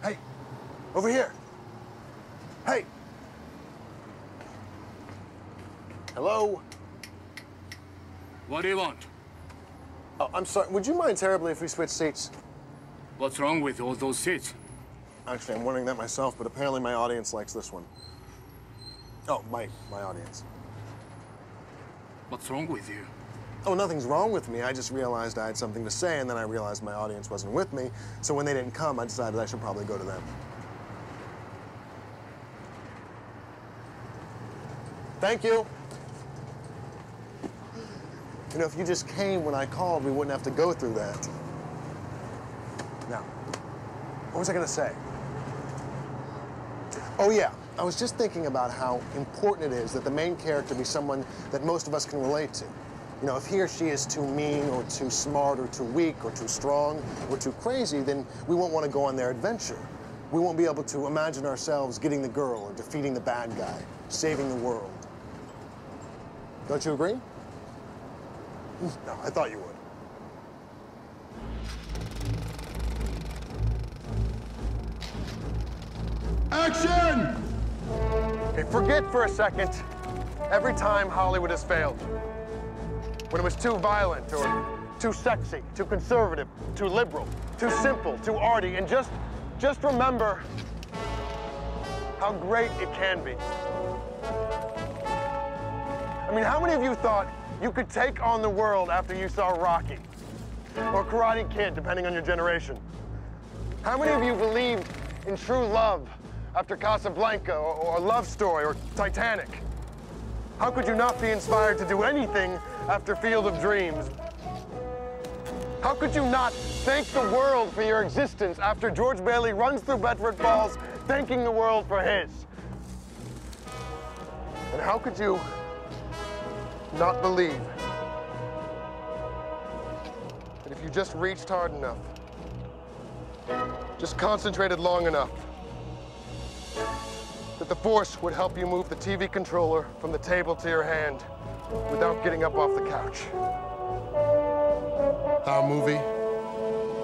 Hey, over here. Hey. Hello? What do you want? Oh, I'm sorry. Would you mind terribly if we switch seats? What's wrong with all those seats? Actually, I'm wondering that myself, but apparently my audience likes this one. Oh, my audience. What's wrong with you? Oh, nothing's wrong with me. I just realized I had something to say, and then I realized my audience wasn't with me. So when they didn't come, I decided I should probably go to them. Thank you. You know, if you just came when I called, we wouldn't have to go through that. Now, what was I gonna say? Oh yeah, I was just thinking about how important it is that the main character be someone that most of us can relate to. You know, if he or she is too mean or too smart or too weak or too strong or too crazy, then we won't want to go on their adventure. We won't be able to imagine ourselves getting the girl or defeating the bad guy, saving the world. Don't you agree? No, I thought you would. Action! Okay, forget for a second every time Hollywood has failed. When it was too violent or too sexy, too conservative, too liberal, too simple, too arty, and just remember how great it can be. I mean, how many of you thought you could take on the world after you saw Rocky or Karate Kid, depending on your generation? How many of you believed in true love after Casablanca or Love Story or Titanic? How could you not be inspired to do anything after Field of Dreams? How could you not thank the world for your existence after George Bailey runs through Bedford Falls thanking the world for his? And how could you not believe that if you just reached hard enough, just concentrated long enough, that the Force would help you move the TV controller from the table to your hand without getting up off the couch? Our movie,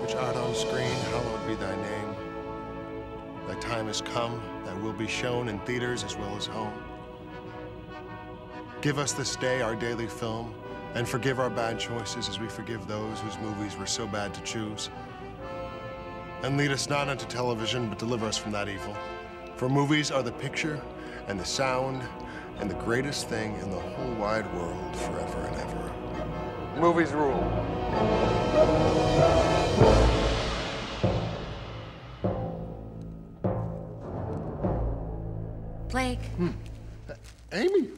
which art on screen, hallowed be thy name. Thy time has come, thy will be shown in theaters as well as home. Give us this day our daily film, and forgive our bad choices as we forgive those whose movies were so bad to choose. And lead us not unto television, but deliver us from that evil. For movies are the picture and the sound and the greatest thing in the whole wide world forever and ever. Movies rule. Blake. Amy.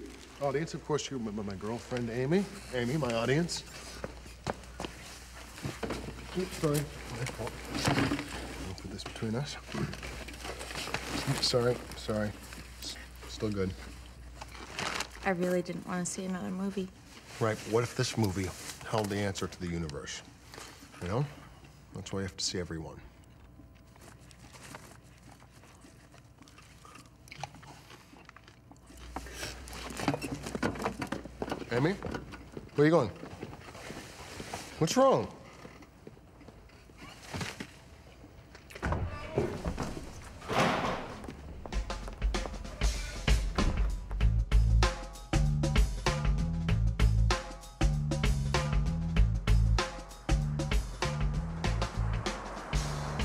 Audience, of course, you're my girlfriend, Amy. Amy, my audience. Oops, sorry. My fault. I'll put this between us. Sorry. Still good. I really didn't want to see another movie. Right, what if this movie held the answer to the universe? You know? That's why you have to see everyone. Amy? Where are you going? What's wrong?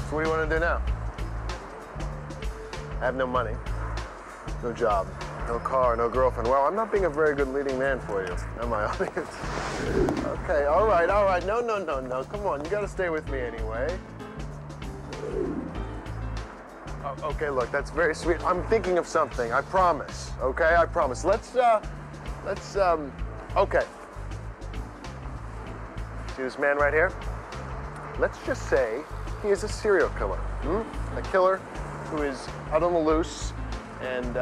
So what do you want to do now? I have no money, no job, no car, no girlfriend. Well, I'm not being a very good leading man for you, am I, audience? Okay, all right. No. Come on, you got to stay with me anyway. Oh, okay, look, that's very sweet. I'm thinking of something, I promise, okay? I promise. Let's, okay. See this man right here? Let's just say he is a serial killer, A killer who is out on the loose, and,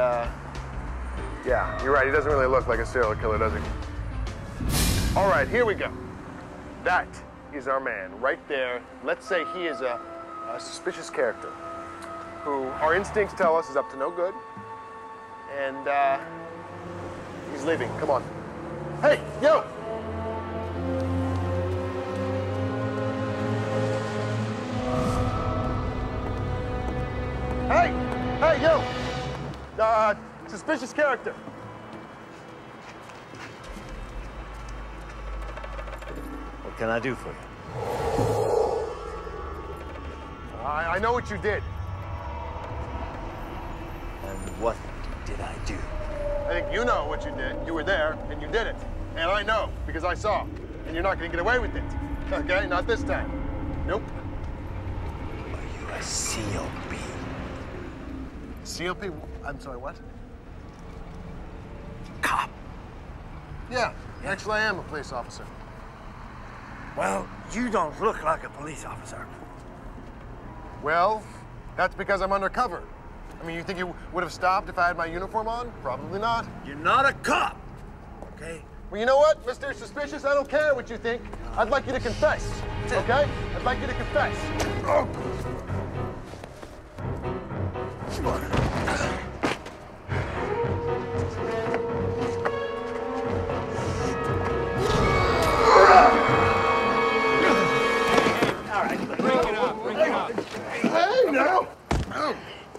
yeah, you're right, he doesn't really look like a serial killer, does he? All right, here we go. That is our man, right there. Let's say he is a suspicious character who our instincts tell us is up to no good, and, he's leaving. Come on. Hey, yo! Hey! Hey, you! Suspicious character. What can I do for you? I know what you did. And what did I do? I think you know what you did. You were there, and you did it. And I know, because I saw. And you're not going to get away with it. Okay? Not this time. Nope. Are you a COP? CLP? I'm sorry, what? Cop. Yeah, actually I am a police officer. Well, you don't look like a police officer. Well, that's because I'm undercover. I mean, you think you would have stopped if I had my uniform on? Probably not. You're not a cop, okay? Well, you know what, Mr. Suspicious? I don't care what you think. I'd like you to confess, okay? I'd like you to confess. Oh. Hey, now!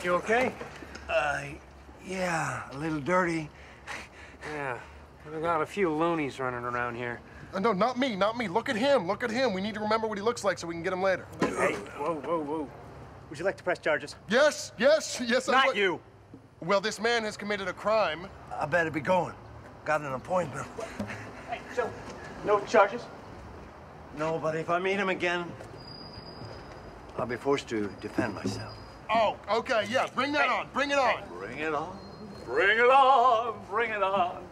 You okay? Yeah, a little dirty. Yeah. We've got a few loonies running around here. No, not me, not me. Look at him, look at him. We need to remember what he looks like so we can get him later. Hey, whoa. Would you like to press charges? Yes, yes, yes, I Not would. you. Well, this man has committed a crime. I better be going. Got an appointment. Hey, so, no charges? No, but if I meet him again, I'll be forced to defend myself. Oh, okay, yeah, bring that on, bring it on. Bring it on. Bring it on, bring it on.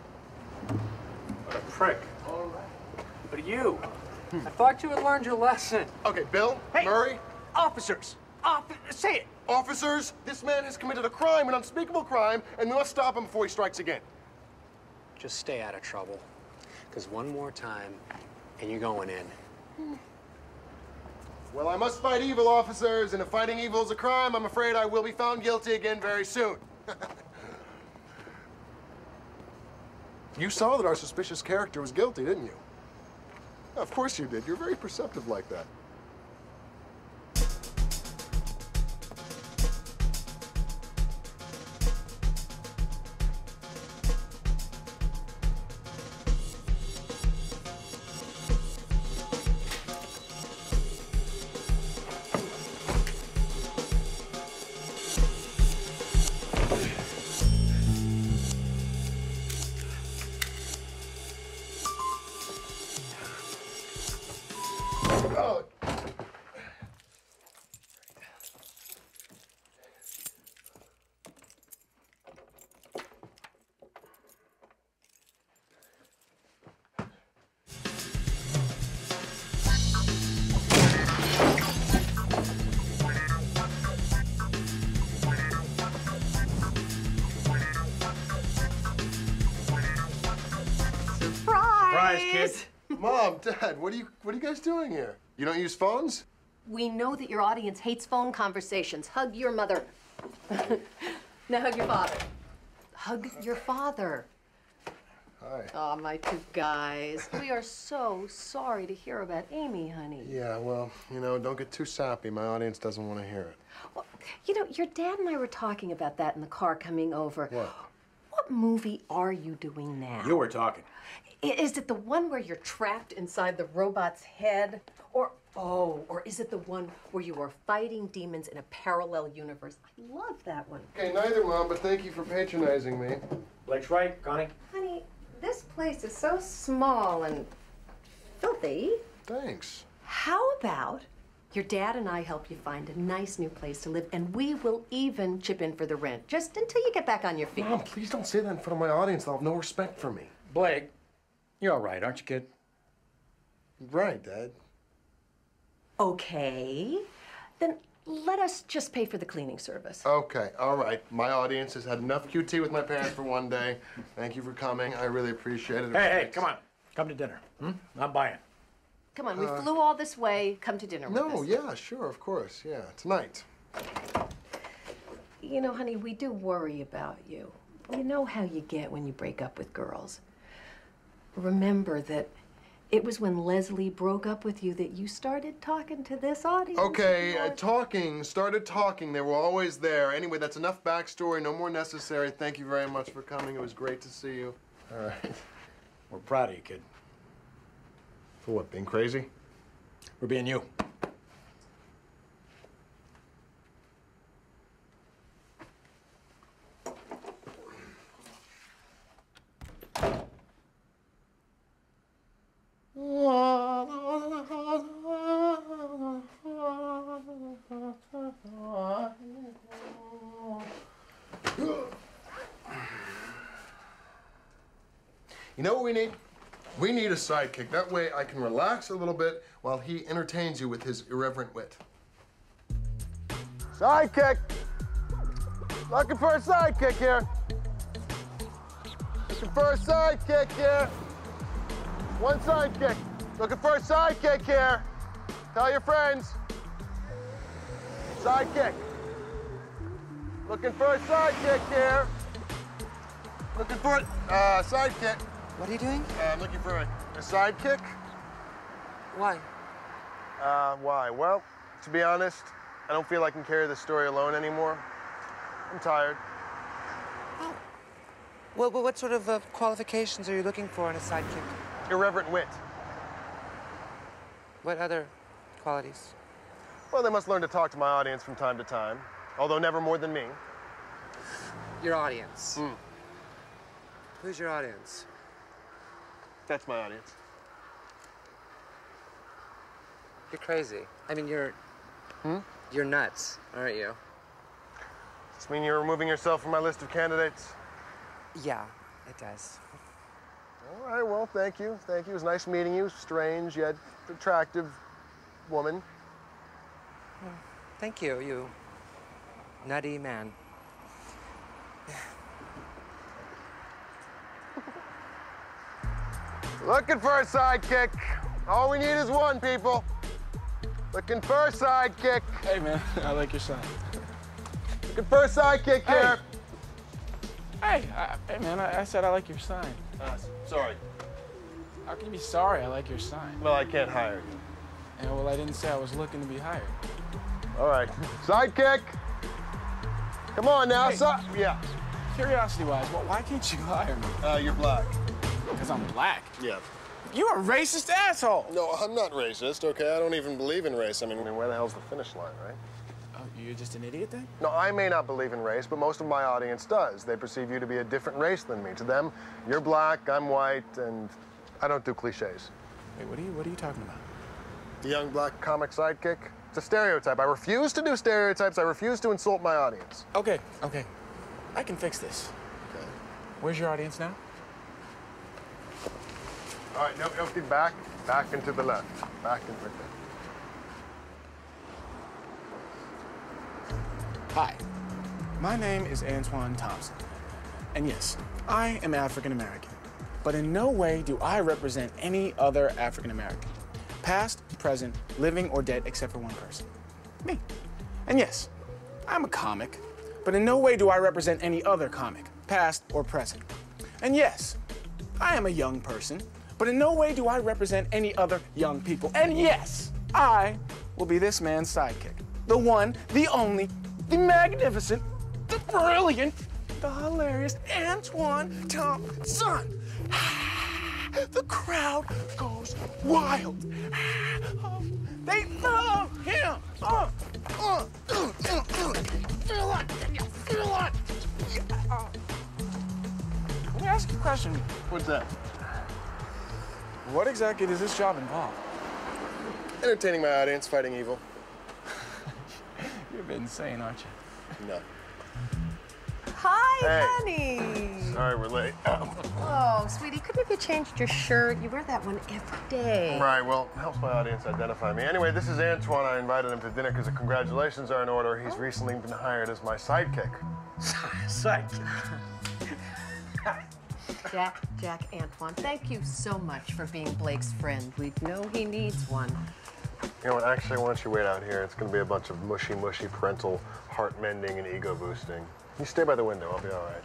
What a prick. All right. But you, I thought you had learned your lesson. Okay, Bill, Hey. Murray, Officers, say it. officers, this man has committed a crime, an unspeakable crime, and we must stop him before he strikes again. Just stay out of trouble. Because one more time, and you're going in. Well, I must fight evil, officers, and if fighting evil is a crime, I'm afraid I will be found guilty again very soon. You saw that our suspicious character was guilty, didn't you? Of course you did. You're very perceptive like that. Oh. Surprise, kids. Mom, Dad, what are you guys doing here? You don't use phones? We know that your audience hates phone conversations. Hug your mother. Now hug your father. Hug your father. Hi. Oh, my two guys. We are so sorry to hear about Amy, honey. Yeah, well, you know, don't get too sappy. My audience doesn't want to hear it. Well, you know, your dad and I were talking about that in the car coming over. What? What movie are you doing now? You were talking. Is it the one where you're trapped inside the robot's head? Or is it the one where you are fighting demons in a parallel universe? I love that one. Okay, neither, Mom, but thank you for patronizing me. Blake's right, Connie. Honey, this place is so small and filthy. Thanks. How about your dad and I help you find a nice new place to live, and we will even chip in for the rent, just until you get back on your feet. Mom, please don't say that in front of my audience. They'll have no respect for me. Blake, you're all right, aren't you, kid? Right, Dad. Okay. Then let us just pay for the cleaning service. Okay, all right. My audience has had enough QT with my parents for one day. Thank you for coming. I really appreciate it. Hey, come on. Come to dinner. I'm buying. Come on, we flew all this way. Come to dinner with us. No, yeah, sure, of course. Yeah, tonight. You know, honey, we do worry about you. You know how you get when you break up with girls. Remember that It was when Leslie broke up with you that you started talking to this audience. Okay, started talking. They were always there. Anyway, that's enough backstory. No more necessary. Thank you very much for coming. It was great to see you. All right. We're proud of you, kid. For what, being crazy? We're being you. You know what we need? We need a sidekick. That way I can relax a little bit while he entertains you with his irreverent wit. Sidekick! Looking for a sidekick here. Looking for a sidekick here. One sidekick. Looking for a sidekick here. Tell your friends. Sidekick. Looking for a sidekick here. Looking for a sidekick. What are you doing? I'm looking for a sidekick. Why? Why? Well, to be honest, I don't feel I can carry the story alone anymore. I'm tired. Oh. Well, what sort of qualifications are you looking for in a sidekick? Irreverent wit. What other qualities? Well, they must learn to talk to my audience from time to time, although never more than me. Your audience. Who's your audience? That's my audience. You're crazy. I mean, you're nuts, aren't you? Does this mean you're removing yourself from my list of candidates? Yeah, it does. All right, well, thank you. Thank you. It was nice meeting you. Strange, yet attractive woman. Thank you, you nutty man. Looking for a sidekick. All we need is one, people. Looking for a sidekick. Hey, man, I like your sign. Looking for a sidekick here. Hey, man, I said I like your sign. Sorry. How can you be sorry? I like your sign. Well, I can't hire you. And well, I didn't say I was looking to be hired. All right. Sidekick. Come on now. Hey. Yeah. Curiosity-wise, well, why can't you hire me? You're black. Because I'm black? Yeah. You're a racist asshole! No, I'm not racist, okay? I don't even believe in race. I mean, where the hell's the finish line, right? Oh, you're just an idiot then? No, I may not believe in race, but most of my audience does. They perceive you to be a different race than me. To them, you're black, I'm white, and I don't do cliches. Wait, what are you talking about? The young black comic sidekick? It's a stereotype. I refuse to do stereotypes. I refuse to insult my audience. Okay. I can fix this. Okay. Where's your audience now? All right, no, back and to the left. Back and right there. Hi, my name is Antoine Thompson. And yes, I am African American. But in no way do I represent any other African American. Past, present, living, or dead, except for one person. Me. And yes, I'm a comic, but in no way do I represent any other comic, past or present. And yes, I am a young person, but in no way do I represent any other young people. And yes, I will be this man's sidekick. The one, the only, the magnificent, the brilliant, the hilarious Antoine Thompson. The crowd goes wild. They love him. Feel it. Can you feel it? Let me ask you a question. What's that? What exactly does this job involve? Entertaining my audience, fighting evil. You're a bit insane, aren't you? No. Hi, honey. Sorry, we're late. Oh, sweetie, couldn't you changed your shirt? You wear that one every day. Right, well, helps my audience identify me. Anyway, this is Antoine. I invited him to dinner because the congratulations are in order. He's recently been hired as my sidekick. Sidekick. Jack, Antoine, thank you so much for being Blake's friend. We know he needs one. You know what, actually, why don't you wait out here? It's going to be a bunch of mushy parental heart-mending and ego-boosting. You stay by the window, I'll be all right.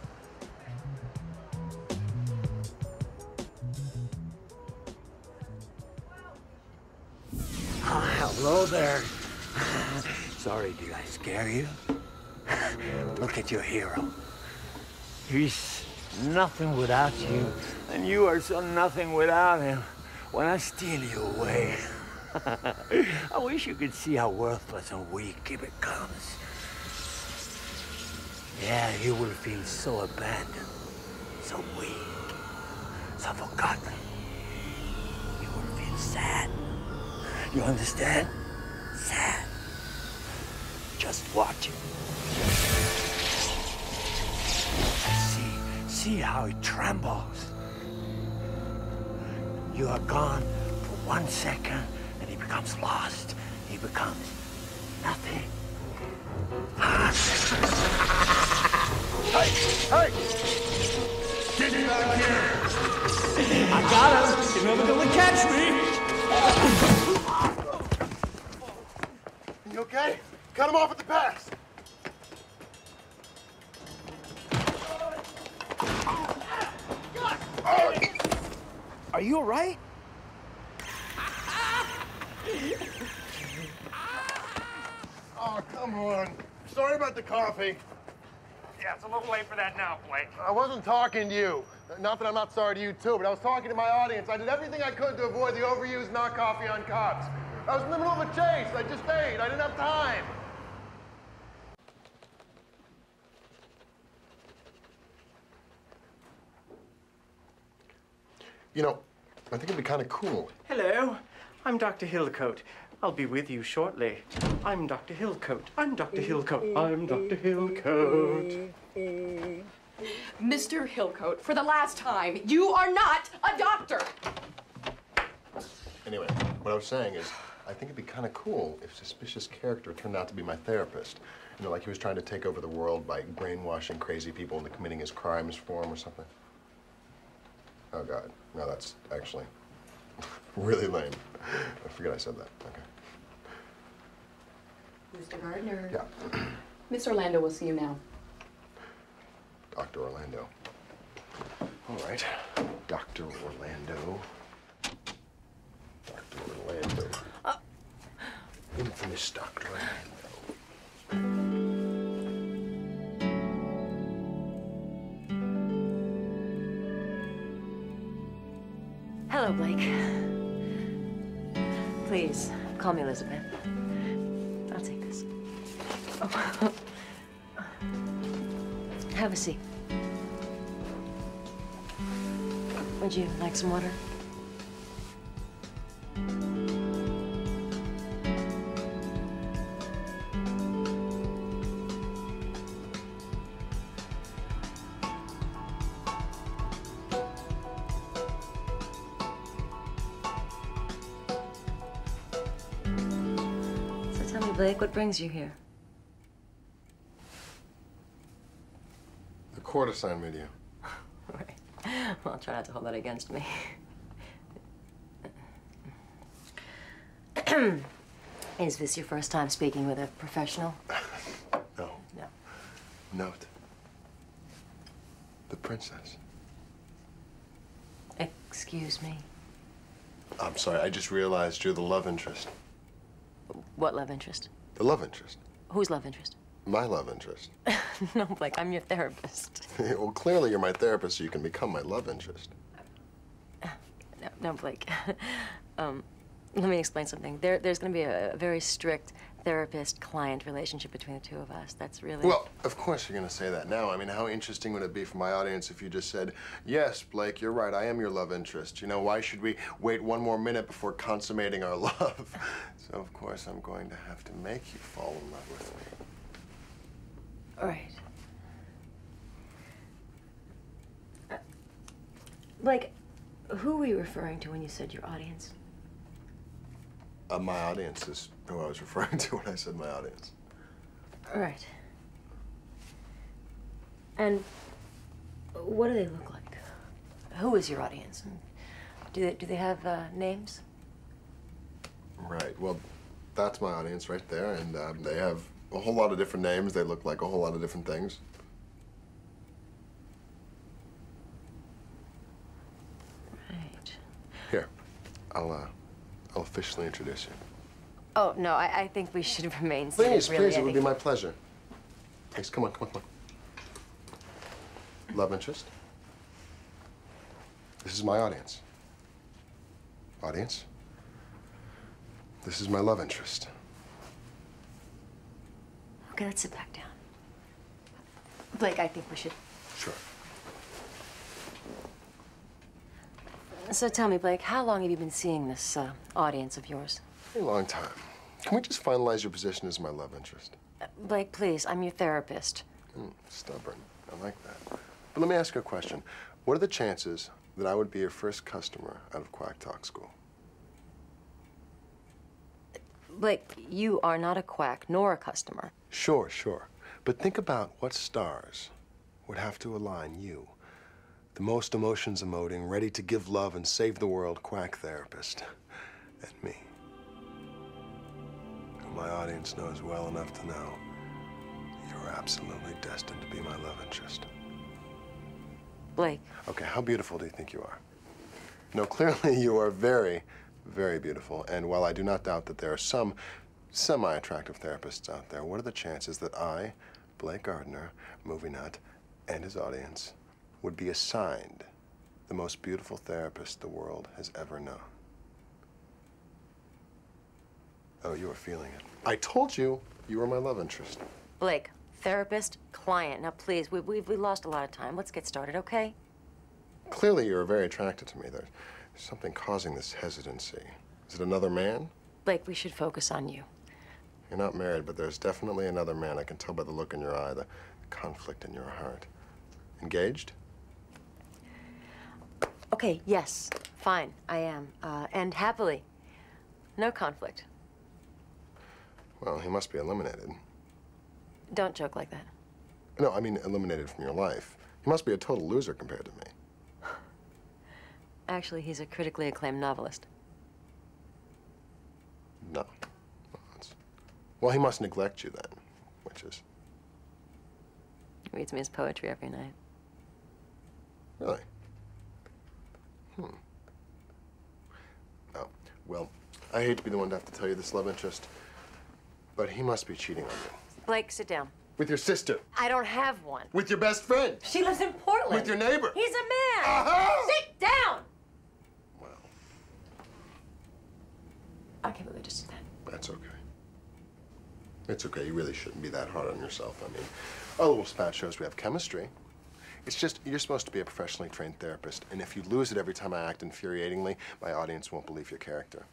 Hello there. Sorry, did I scare you? Look at your hero. He's nothing without you, and you are so nothing without him. When I steal you away, I wish you could see how worthless and weak he becomes. Yeah, you will feel so abandoned, so weak, so forgotten. You will feel sad. You understand? Sad. Just watch it. See how he trembles. You are gone for 1 second, and he becomes lost. He becomes nothing. Hey! Get back here! I got him. You're never gonna catch me. You okay? Cut him off at the pass. Are you all right? Oh, come on. Sorry about the coffee. Yeah, it's a little late for that now, Blake. I wasn't talking to you. Not that I'm not sorry to you, too, but I was talking to my audience. I did everything I could to avoid the overused knock coffee on cops. I was in the middle of a chase. I just ate. I didn't have time. You know, I think it'd be kind of cool. Hello, I'm Dr. Hillcoat. I'll be with you shortly. I'm Dr. Hillcoat. I'm Dr. Hillcoat. I'm Dr. Hillcoat. Mr. Hillcoat, for the last time, you are not a doctor. Anyway, what I was saying is, I think it'd be kind of cool if suspicious character turned out to be my therapist. You know, like he was trying to take over the world by brainwashing crazy people into committing his crimes for him or something. Oh, God. No, that's actually really lame. I forget I said that. Okay. Mr. Gardner. Yeah. Miss Orlando will see you now. Dr. Orlando. All right. Dr. Orlando. Dr. Orlando. Infamous Dr. Orlando. Hello, Blake. Please, call me Elizabeth. I'll take this. Oh. Have a seat. Would you like some water? Tell me, Blake, what brings you here? The court assigned me to you. Right. Well, I'll try not to hold that against me. Is this your first time speaking with a professional? No. No. Note. The princess. Excuse me. I'm sorry, I just realized you're the love interest. What love interest? The love interest. Whose love interest? My love interest. No, Blake, I'm your therapist. Well, clearly you're my therapist, so you can become my love interest. No, Blake. Let me explain something. There's going to be a very strict therapist-client relationship between the two of us. That's really... Well, of course you're going to say that now. I mean, how interesting would it be for my audience if you just said, yes, Blake, you're right, I am your love interest. You know, why should we wait one more minute before consummating our love? So, of course, I'm going to have to make you fall in love with me. All right. Blake, who were you referring to when you said your audience? My audience is who I was referring to when I said my audience. All right. And what do they look like? Who is your audience? Do they have names? Right. Well, that's my audience right there, and they have a whole lot of different names. They look like a whole lot of different things. Right. Here, I'll officially introduce you. Oh, no, I think we should remain Please, seated, really. please, it would be my pleasure. Thanks, come on, come on, come on. Love interest? This is my audience. Audience? This is my love interest. Okay, let's sit back down. Blake, I think we should... Sure. So tell me, Blake, how long have you been seeing this audience of yours? A long time. Can we just finalize your position as my love interest? Blake, please, I'm your therapist. Stubborn. I like that. But let me ask you a question. What are the chances that I would be your first customer out of Quack Talk School? Blake, you are not a quack nor a customer. Sure, sure. But think about what stars would have to align you, the most emotions emoting, ready to give love and save the world quack therapist, and me. Who my audience knows well enough to know you're absolutely destined to be my love interest. Blake. Okay, how beautiful do you think you are? No, clearly you are very, very beautiful. And while I do not doubt that there are some semi-attractive therapists out there, what are the chances that I, Blake Gardner, movie nut, and his audience would be assigned the most beautiful therapist the world has ever known? Oh, you are feeling it. I told you you were my love interest. Blake, therapist, client. Now, please, we lost a lot of time. Let's get started, okay? Clearly, you're very attracted to me. There's something causing this hesitancy. Is it another man? Blake, we should focus on you. You're not married, but there's definitely another man. I can tell by the look in your eye, the conflict in your heart. Engaged? Okay, yes, fine, I am. And happily. No conflict. Well, he must be eliminated. Don't joke like that. No, I mean eliminated from your life. He must be a total loser compared to me. Actually, he's a critically acclaimed novelist. No. Well, he must neglect you then, which is... He reads me his poetry every night. Really? Oh, well, I hate to be the one to have to tell you this, love interest, but he must be cheating on you. Blake, sit down. With your sister. I don't have one. With your best friend. She lives in Portland. With your neighbor. He's a man. Uh-huh. Sit down. Well. I can't believe I just did that. That's okay. It's okay. You really shouldn't be that hard on yourself. I mean, our little spat shows we have chemistry. It's just, you're supposed to be a professionally trained therapist, and if you lose it every time I act infuriatingly, my audience won't believe your character.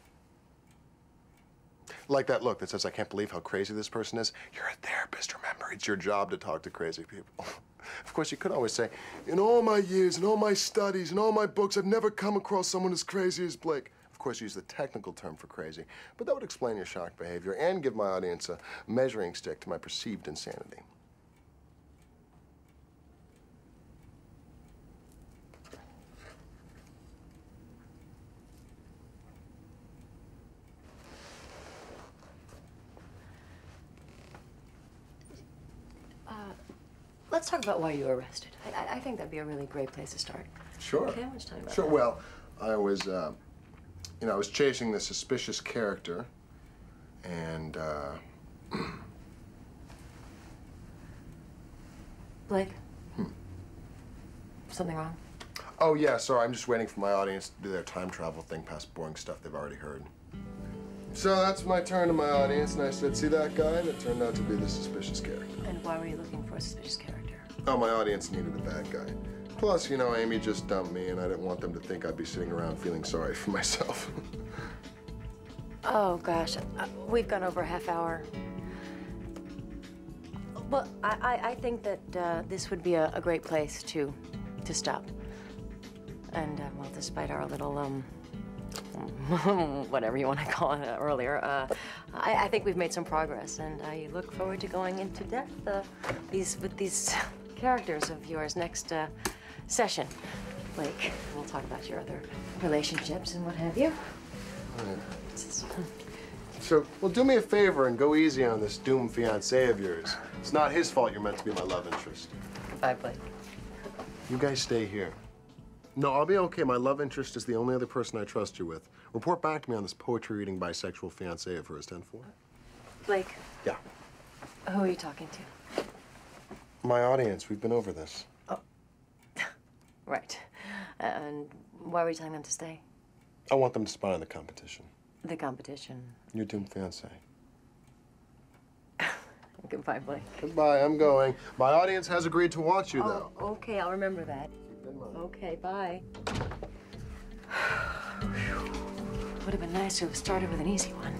Like that look that says, I can't believe how crazy this person is. You're a therapist, remember? It's your job to talk to crazy people. Of course, you could always say, in all my years, in all my studies, in all my books, I've never come across someone as crazy as Blake. Of course, use the technical term for crazy, but that would explain your shocked behavior and give my audience a measuring stick to my perceived insanity. Let's talk about why you were arrested. I think that'd be a really great place to start. Sure. Okay, why don't you tell me about Sure. that? Well, I was, I was chasing the suspicious character, and, Blake? Something wrong? Oh, yeah, sorry, I'm just waiting for my audience to do their time travel thing past boring stuff they've already heard. So that's my turn to my audience, and I said, see that guy? That turned out to be the suspicious character. And why were you looking for a suspicious character? Oh, my audience needed a bad guy. Plus, Amy just dumped me, and I didn't want them to think I'd be sitting around feeling sorry for myself. Oh, gosh. We've gone over a half hour. Well, I think that this would be a great place to stop. And, well, despite our little, whatever you want to call it earlier, I think we've made some progress, and I look forward to going into depth with these characters of yours next session. Blake, we'll talk about your other relationships and what have you. All right. So, well, do me a favor and go easy on this doomed fiancé of yours. It's not his fault you're meant to be my love interest. Bye, Blake. You guys stay here. No, I'll be okay. My love interest is the only other person I trust you with. Report back to me on this poetry-reading bisexual fiancé of hers, 10-4. Blake. Yeah. Who are you talking to? My audience. We've been over this. Oh. Right. And why were you telling them to stay? I want them to spy on the competition. The competition. Your doomed fiancé. Goodbye, Blake. Goodbye, I'm going. My audience has agreed to watch you, though. Oh, okay, I'll remember that. Okay, bye. Would have been nice to have started with an easy one.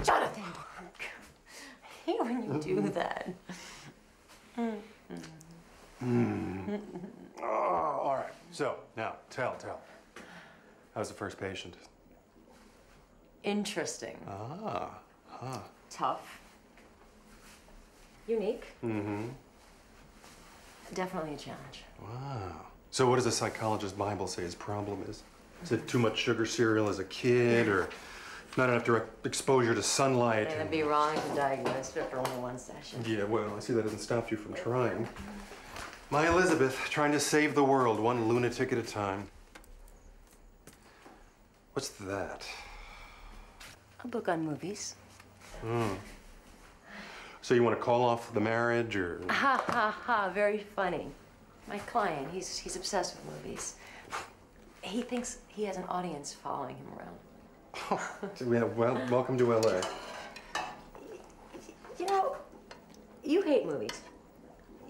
Jonathan! I hate when you do that. Oh, all right. So, now, tell. How's the first patient? Interesting. Tough. Unique. Mm-hmm. Definitely a challenge. Wow. So what does the psychologist's Bible say his problem is? Is it too much sugar cereal as a kid, or not enough direct exposure to sunlight? It'd be wrong to diagnose after only one session. Yeah, well, I see that doesn't stop you from trying. My Elizabeth, trying to save the world, one lunatic at a time. What's that? A book on movies. So you want to call off the marriage, or? Ha ha ha, very funny. My client, he's obsessed with movies. He thinks he has an audience following him around. Yeah, well, welcome to LA. You know, you hate movies.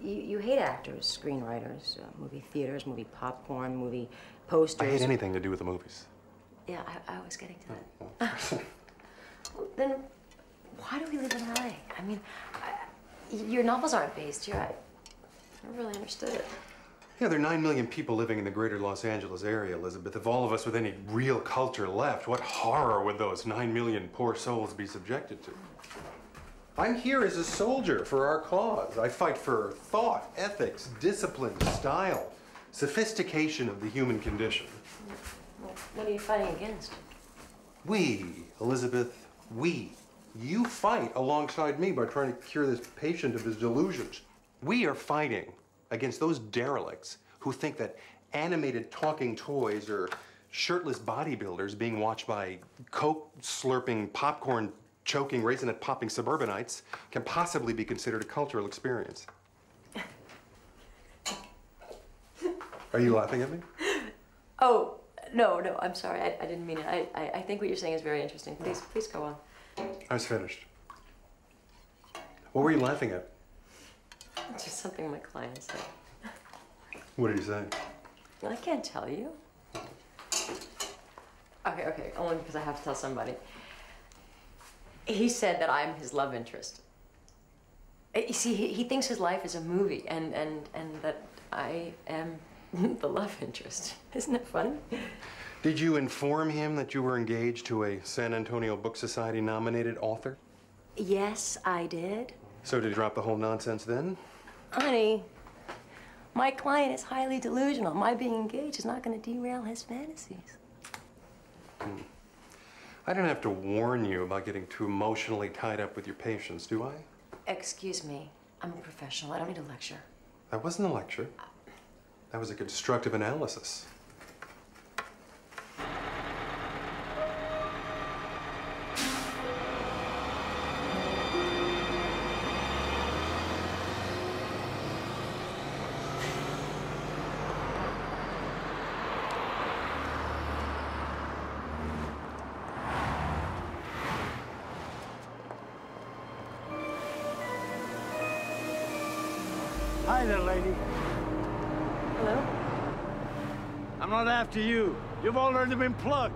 You hate actors, screenwriters, movie theaters, movie popcorn, movie posters. I hate anything to do with the movies. Yeah, I was getting to that. Then why do we live in LA? I mean, your novels aren't based here. I never really understood it. Yeah, there are 9 million people living in the greater Los Angeles area, Elizabeth. If all of us with any real culture left, what horror would those 9 million poor souls be subjected to? I'm here as a soldier for our cause. I fight for thought, ethics, discipline, style, sophistication of the human condition. Well, what are you fighting against? We, Elizabeth, we. You fight alongside me by trying to cure this patient of his delusions. We are fighting against those derelicts who think that animated talking toys or shirtless bodybuilders being watched by Coke slurping, popcorn choking, raisinette popping suburbanites can possibly be considered a cultural experience. Are you laughing at me? Oh, no, I'm sorry. I didn't mean it. I think what you're saying is very interesting. Please go on. I was finished. What were you laughing at? Just something my client said. What did he say? Well, I can't tell you. Okay, only because I have to tell somebody. He said that I'm his love interest. You see, he thinks his life is a movie, and that I am the love interest. Isn't it funny? Did you inform him that you were engaged to a San Antonio Book Society nominated author? Yes, I did. So did he drop the whole nonsense then? Honey, my client is highly delusional. My being engaged is not going to derail his fantasies. I don't have to warn you about getting too emotionally tied up with your patients, do I? Excuse me. I'm a professional. I don't need a lecture. That wasn't a lecture. That was a constructive analysis. Hi there, lady. Hello? I'm not after you. You've already been plugged.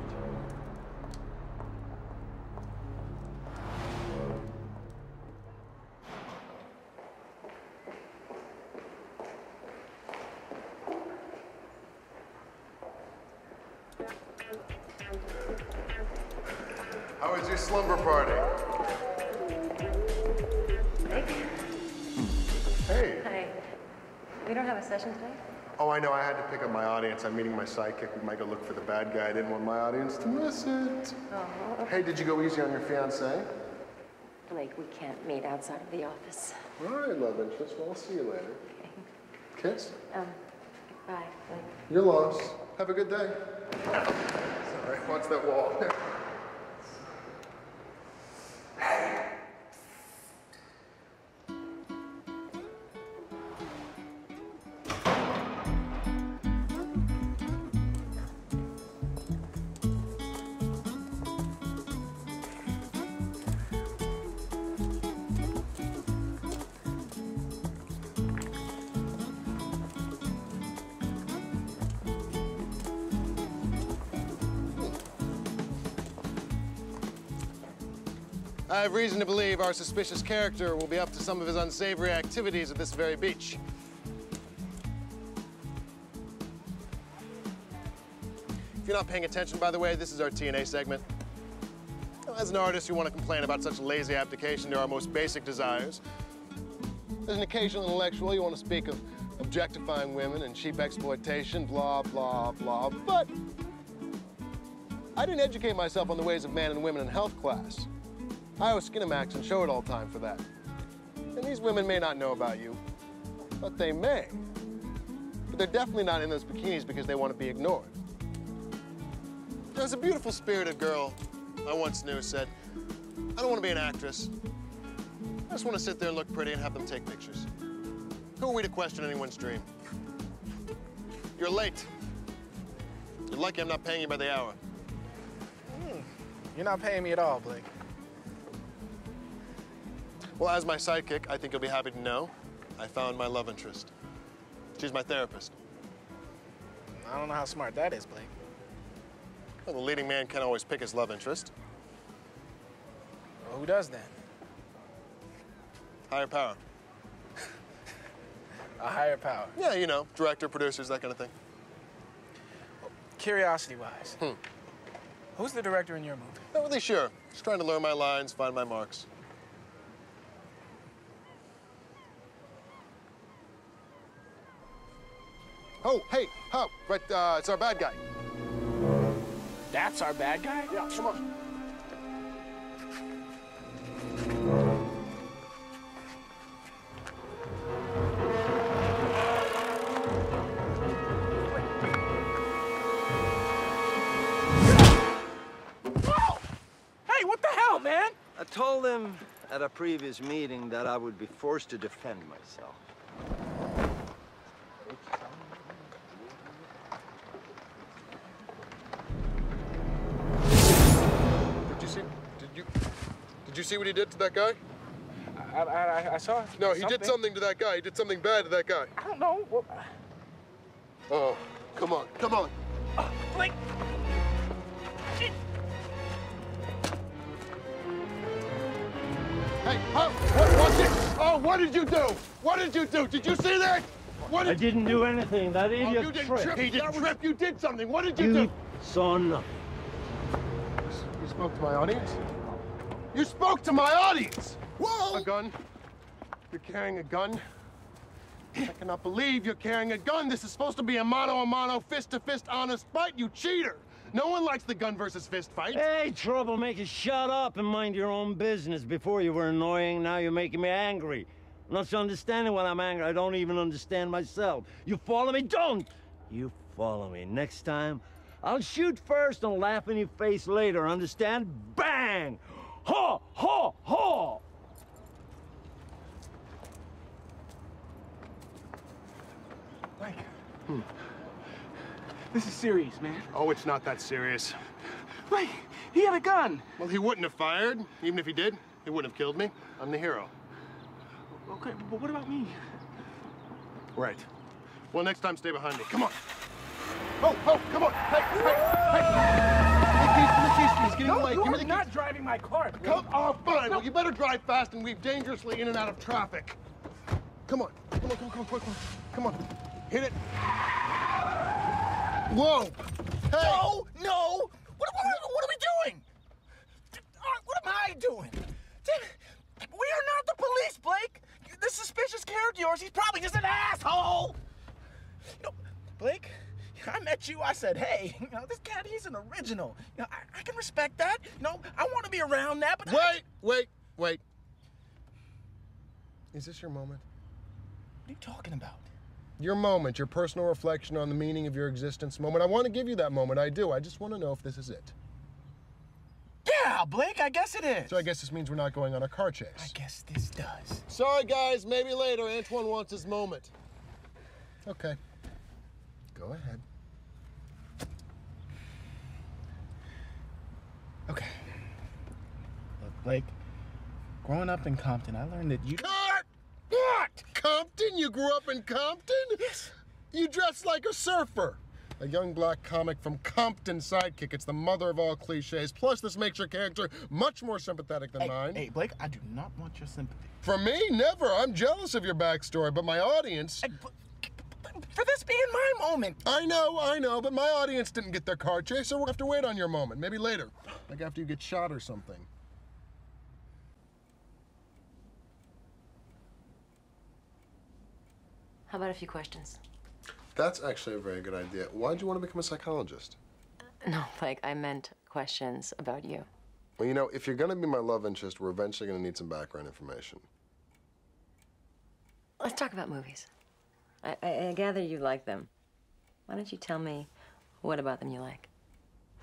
How was your slumber party? We don't have a session today? Oh, I know. I had to pick up my audience. I'm meeting my sidekick. We might go look for the bad guy. I didn't want my audience to miss it. Oh, okay. Hey, did you go easy on your fiancé? Blake, we can't meet outside of the office. All right, love interest. Well, I'll see you later. Okay. Kiss? Bye, Blake. You're lost. Have a good day. Sorry, watch that wall. I have reason to believe our suspicious character will be up to some of his unsavory activities at this very beach. If you're not paying attention, by the way, this is our TNA segment. As an artist, you want to complain about such lazy abdication to our most basic desires. As an occasional intellectual, you want to speak of objectifying women and cheap exploitation, blah, blah, blah. But I didn't educate myself on the ways of man and women in health class. I was Skinamax and show it all time for that. And these women may not know about you, but they may. But they're definitely not in those bikinis because they want to be ignored. There's a beautiful spirited girl I once knew said, I don't want to be an actress. I just want to sit there and look pretty and have them take pictures. Who are we to question anyone's dream? You're late. You're lucky I'm not paying you by the hour. You're not paying me at all, Blake. Well, as my sidekick, I think you'll be happy to know I found my love interest. She's my therapist. I don't know how smart that is, Blake. Well, the leading man can't always pick his love interest. Well, who does then? Higher power. A higher power? Yeah, you know, director, producers, that kind of thing. Curiosity-wise, who's the director in your movie? Not really sure. Just trying to learn my lines, find my marks. Oh, hey, Hop, right, it's our bad guy. That's our bad guy? Yeah, come on. Hey, what the hell, man? I told him at a previous meeting that I would be forced to defend myself. Did you see what he did to that guy? I saw. No, he did something to that guy. He did something bad to that guy. I don't know. Well, oh, come on, come on. Blake. Hey, what's it? Oh, what did you do? What did you do? Did you see that? I didn't do anything. That idiot you didn't tripped. trip. He didn't trip. You did something. What did you do? You saw nothing. You spoke to my audience? You spoke to my audience! Whoa! A gun? You're carrying a gun? I cannot believe you're carrying a gun. This is supposed to be a mano-a-mano, fist-to-fist honest fight, you cheater! No one likes the gun versus fist fight. Hey, troublemaker, shut up and mind your own business. Before you were annoying, now you're making me angry. I'm not understanding when I'm angry. I don't even understand myself. You follow me? Don't! You follow me. Next time, I'll shoot first and laugh in your face later, understand? Bang! Ha! Ha! Ha! Blake. This is serious, man. Oh, it's not that serious. Blake, he had a gun. Well, he wouldn't have fired. Even if he did, he wouldn't have killed me. I'm the hero. Okay, but what about me? Right. Well, next time, stay behind me. Come on. Oh, come on. Hey. He's getting away. No, you're not driving my car. Come on, fine. No. Well, you better drive fast and weave dangerously in and out of traffic. Come on. Come on. Hit it. Whoa. Hey. No. What are we doing? What am I doing? We are not the police, Blake. The suspicious character yours. He's probably just an asshole. You know, Blake, I met you. I said, hey, you know, this cat, he's an original. You know, I can respect that. You know, I want to be around that, but Wait. Is this your moment? What are you talking about? Your moment, your personal reflection on the meaning of your existence moment. I want to give you that moment. I do. I just want to know if this is it. Yeah, Blake, I guess it is. So I guess this means we're not going on a car chase. I guess this does. Sorry, guys. Maybe later. Antoine wants his moment. Okay. Go ahead. Okay. Look, Blake, growing up in Compton, I learned that you... What? Compton? You grew up in Compton? Yes. You dress like a surfer. A young black comic from Compton sidekick. It's the mother of all cliches. Plus, this makes your character much more sympathetic than mine. Hey, Blake, I do not want your sympathy. For me? Never. I'm jealous of your backstory, but my audience... For this being my moment. I know, but my audience didn't get their car chase, so we'll have to wait on your moment. Maybe later. Like after you get shot or something. How about a few questions? That's actually a very good idea. Why'd you want to become a psychologist? No, like, I meant questions about you. Well, you know, if you're going to be my love interest, we're eventually going to need some background information. Let's talk about movies. I gather you like them. Why don't you tell me what about them you like?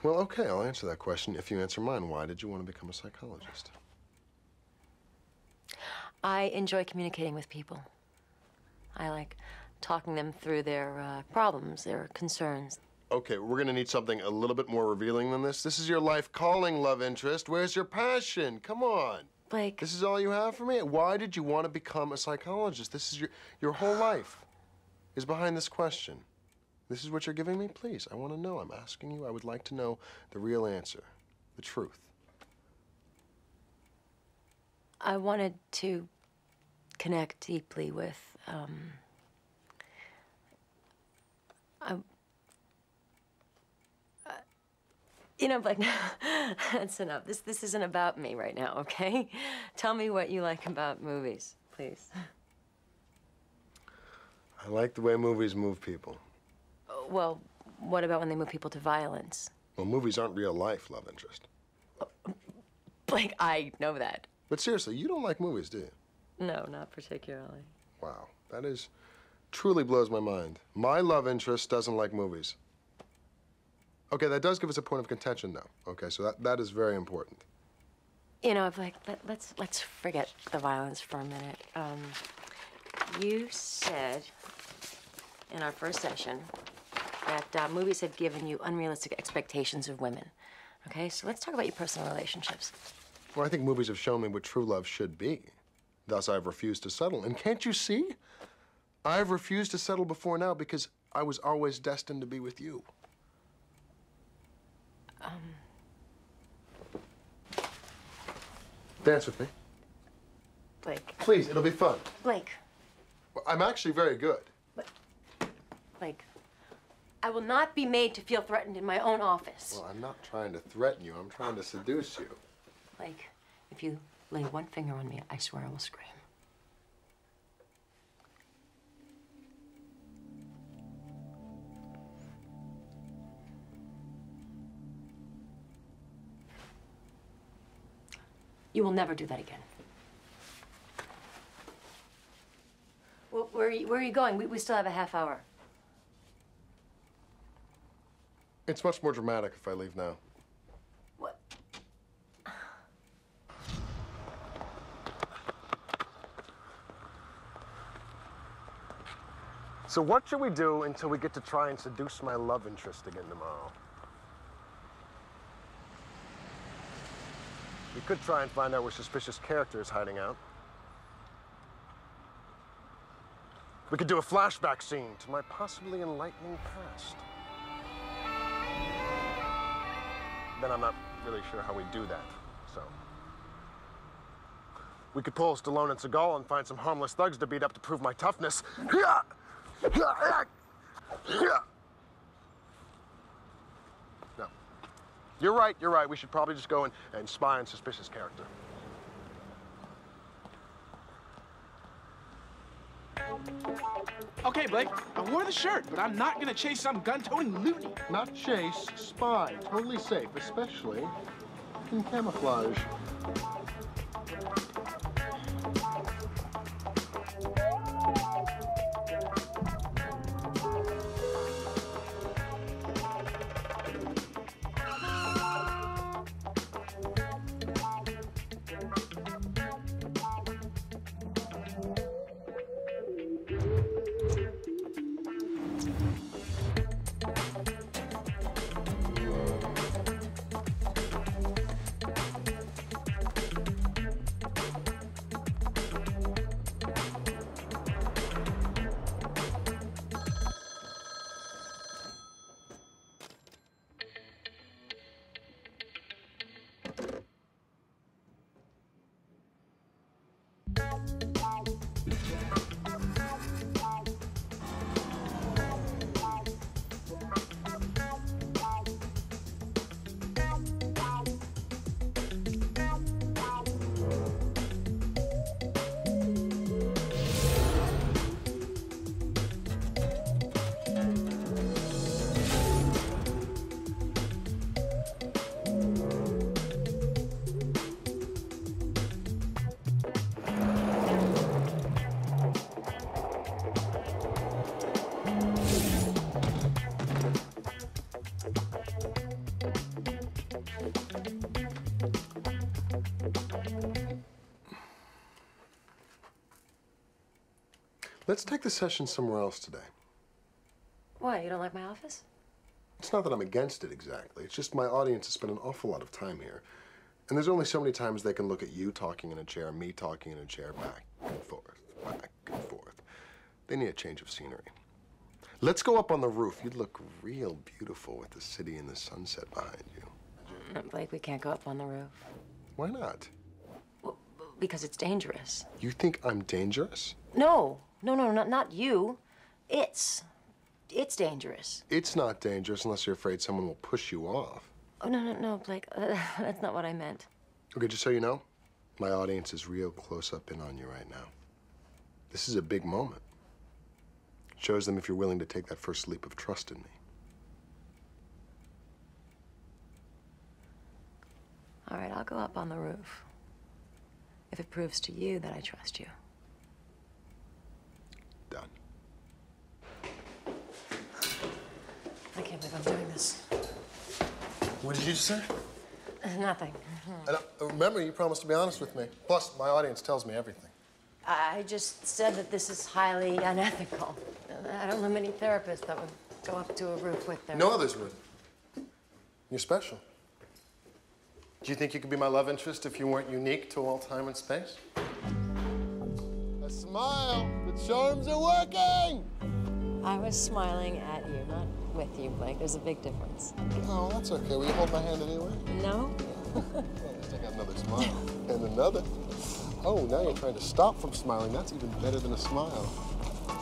Well, okay, I'll answer that question if you answer mine. Why did you want to become a psychologist? I enjoy communicating with people. I like talking them through their problems, their concerns. Okay, we're gonna need something a little bit more revealing than this. This is your life calling, love interest. Where's your passion? Come on. Blake. This is all you have for me? Why did you want to become a psychologist? This is your whole life is behind this question. This is what you're giving me? Please, I want to know. I'm asking you. I would like to know the real answer, the truth. I wanted to connect deeply with, you know, like, that's enough. This isn't about me right now, okay? Tell me what you like about movies, please. I like the way movies move people. Well, what about when they move people to violence? Well, movies aren't real life, love interest. Blake, I know that. But seriously, you don't like movies, do you? No, not particularly. Wow, that truly blows my mind. My love interest doesn't like movies. Okay, that does give us a point of contention, though. Okay, so that is very important. You know, Blake, let's forget the violence for a minute. You said in our first session that movies had given you unrealistic expectations of women. Okay, so let's talk about your personal relationships. Well, I think movies have shown me what true love should be. Thus, I've refused to settle. And can't you see? I've refused to settle before now because I was always destined to be with you. Dance with me. Blake. Please, it'll be fun. Blake. I'm actually very good. Blake, I will not be made to feel threatened in my own office. Well, I'm not trying to threaten you. I'm trying to seduce you. Blake, if you lay one finger on me, I swear I will scream. You will never do that again. Well, where are you going? We still have a half hour. It's much more dramatic if I leave now. What? So what should we do until we get to try and seduce my love interest again tomorrow? We could try and find out where suspicious character is hiding out. We could do a flashback scene to my possibly enlightening past. Then I'm not really sure how we do that, so. We could pull Stallone and Seagal and find some harmless thugs to beat up to prove my toughness. No. You're right. We should probably just go and spy on suspicious character. Okay, Blake, I wore the shirt, but I'm not gonna chase some gun-toting loony. Not chase, spy. Totally safe, especially in camouflage. Let's take the session somewhere else today. Why, you don't like my office? It's not that I'm against it exactly. It's just my audience has spent an awful lot of time here. And there's only so many times they can look at you talking in a chair, me talking in a chair, back and forth, back and forth. They need a change of scenery. Let's go up on the roof. You'd look real beautiful with the city and the sunset behind you. Blake, we can't go up on the roof. Why not? Well, because it's dangerous. You think I'm dangerous? No, not you. It's dangerous. It's not dangerous unless you're afraid someone will push you off. Oh, no, Blake. That's not what I meant. Okay, just so you know, my audience is real close up in on you right now. This is a big moment. It shows them if you're willing to take that first leap of trust in me. All right, I'll go up on the roof. If it proves to you that I trust you. Done. I can't believe I'm doing this. What did you say? Nothing. Remember, you promised to be honest with me. Plus, my audience tells me everything. I just said that this is highly unethical. I don't know many therapists that would go up to a roof with their... No others would. You're special. Do you think you could be my love interest if you weren't unique to all time and space? A smile. The charms are working! I was smiling at you, not with you, Blake. There's a big difference. Oh, that's okay. Will you hold my hand anyway? No. Well, at least I got another smile. And another. Oh, now you're trying to stop from smiling. That's even better than a smile.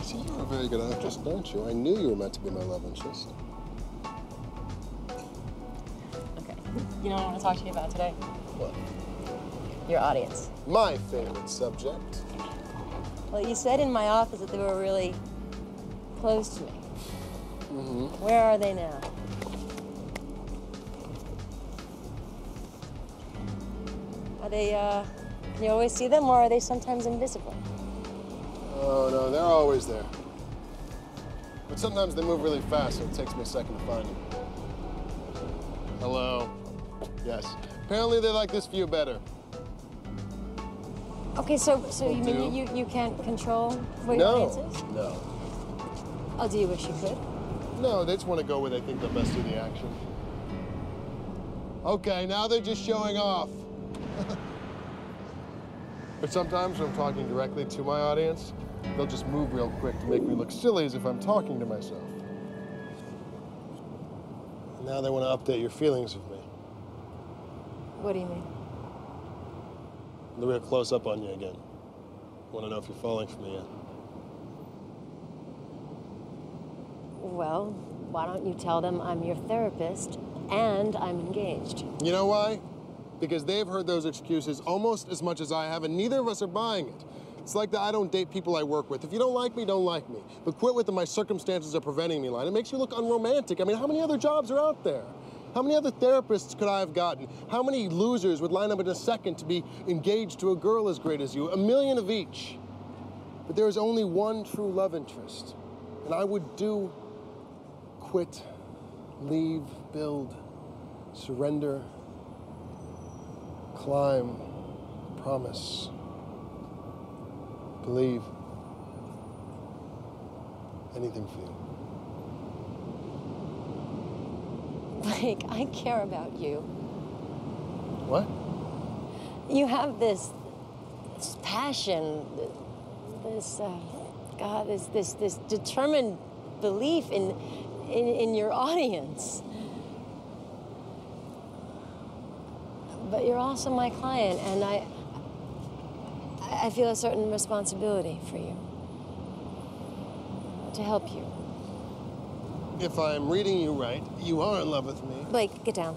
See, you're a very good actress, don't you? I knew you were meant to be my love interest. Okay. You know what I want to talk to you about today? What? Your audience. My favorite subject. Well, you said in my office that they were really close to me. Mm-hmm. Where are they now? Are they, can you always see them, or are they sometimes invisible? Oh, no, they're always there. But sometimes they move really fast, so it takes me a second to find them. Hello. Yes. Apparently they like this view better. Okay, so you mean you can't control where your audience is? No. Oh, do you wish you could? No, they just want to go where they think they'll best see the action. Okay, now they're just showing off. But sometimes when I'm talking directly to my audience, they'll just move real quick to make me look silly as if I'm talking to myself. And now they want to update your feelings of me. What do you mean? They're real close up on you again. Want to know if you're falling for me yet. Well, why don't you tell them I'm your therapist and I'm engaged? You know why? Because they've heard those excuses almost as much as I have, and neither of us are buying it. It's like the I don't date people I work with. If you don't like me, don't like me. But quit with the my circumstances are preventing me line. It makes you look unromantic. I mean, how many other jobs are out there? How many other therapists could I have gotten? How many losers would line up in a second to be engaged to a girl as great as you? A million of each. But there is only one true love interest. And I would do quit, leave, build, surrender, climb, promise, believe, anything for you. Blake, I care about you. What? You have this passion, this determined belief in your audience. But you're also my client, and I feel a certain responsibility for you, to help you. If I'm reading you right, you are in love with me. Blake, get down.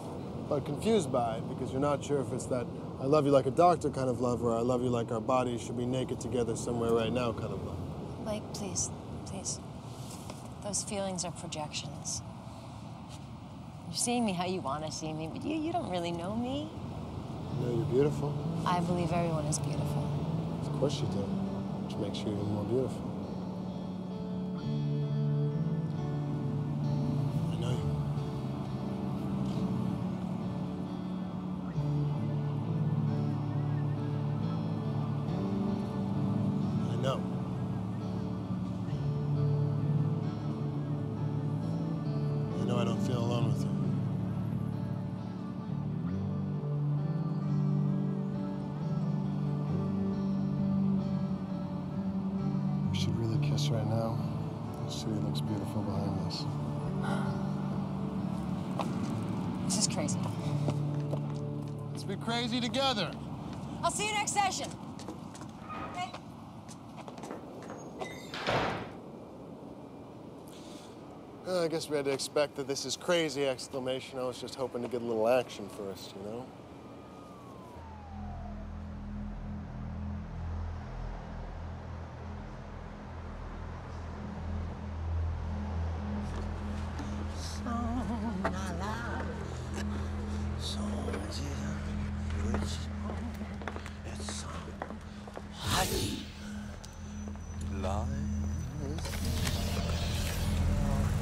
But confused by it, because you're not sure if it's that I love you like a doctor kind of love, or I love you like our bodies should be naked together somewhere right now kind of love. Blake, please, please. Those feelings are projections. You're seeing me how you want to see me, but you don't really know me. I know you're beautiful. I believe everyone is beautiful. Of course you do, which makes you even more beautiful. I know you. I know. I know I don't feel alone with you. We should really kiss right now. The city looks beautiful behind us. This is crazy. Let's be crazy together. I'll see you next session. Okay? I guess we had to expect that this is crazy exclamation. I was just hoping to get a little action first, you know?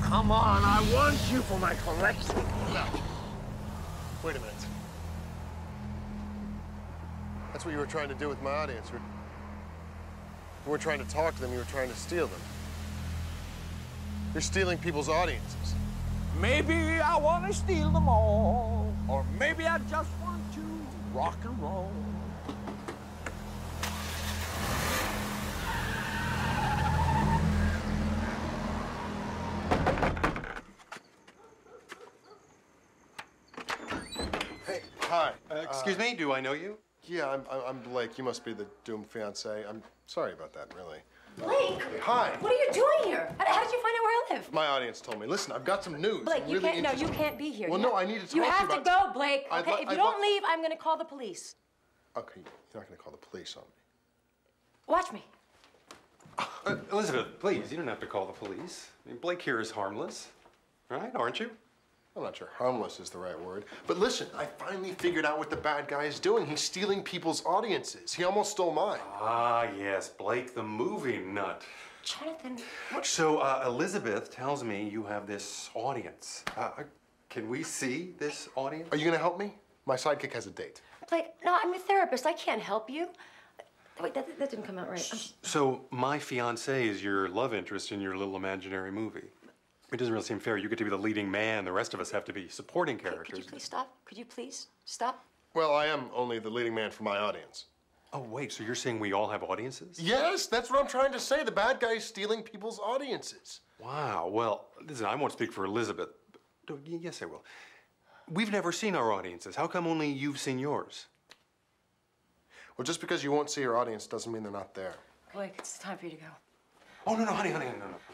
Come on, I want you for my collection. No. Wait a minute. That's what you were trying to do with my audience. You weren't trying to talk to them, you were trying to steal them. You're stealing people's audiences. Maybe I want to steal them all, or maybe I just want to rock and roll. Hey, hi. Excuse me, do I know you? Yeah, I'm Blake. You must be the doomed fiance. I'm sorry about that, really. Blake! Hi. What are you doing here? How did you find out where I live? My audience told me. Listen, I've got some news. Blake, I'm you really can't. No, you interested. can't be here. Well, no, I need to talk to you You have to about. go, Blake. Okay, if you don't leave, I'm gonna call the police. Okay, you're not gonna call the police on me. Watch me. Elizabeth, please, you don't have to call the police. I mean, Blake here is harmless, right? Aren't you? I'm not sure harmless is the right word. But listen, I finally figured out what the bad guy is doing. He's stealing people's audiences. He almost stole mine. Ah, yes, Blake the movie nut. Jonathan, So, Elizabeth tells me you have this audience. Can we see this audience? Are you gonna help me? My sidekick has a date. Blake, no, I'm a therapist. I can't help you. Wait, that didn't come out right. So, my fiancé is your love interest in your little imaginary movie. It doesn't really seem fair. You get to be the leading man. The rest of us have to be supporting characters. Could you please stop? Could you please stop? Well, I am only the leading man for my audience. Oh, wait, so you're saying we all have audiences? Yes, that's what I'm trying to say. The bad guy is stealing people's audiences. Wow, well, listen, I won't speak for Elizabeth. Yes, I will. We've never seen our audiences. How come only you've seen yours? Well, just because you won't see your audience doesn't mean they're not there. Blake, it's time for you to go. Oh, no, honey, no.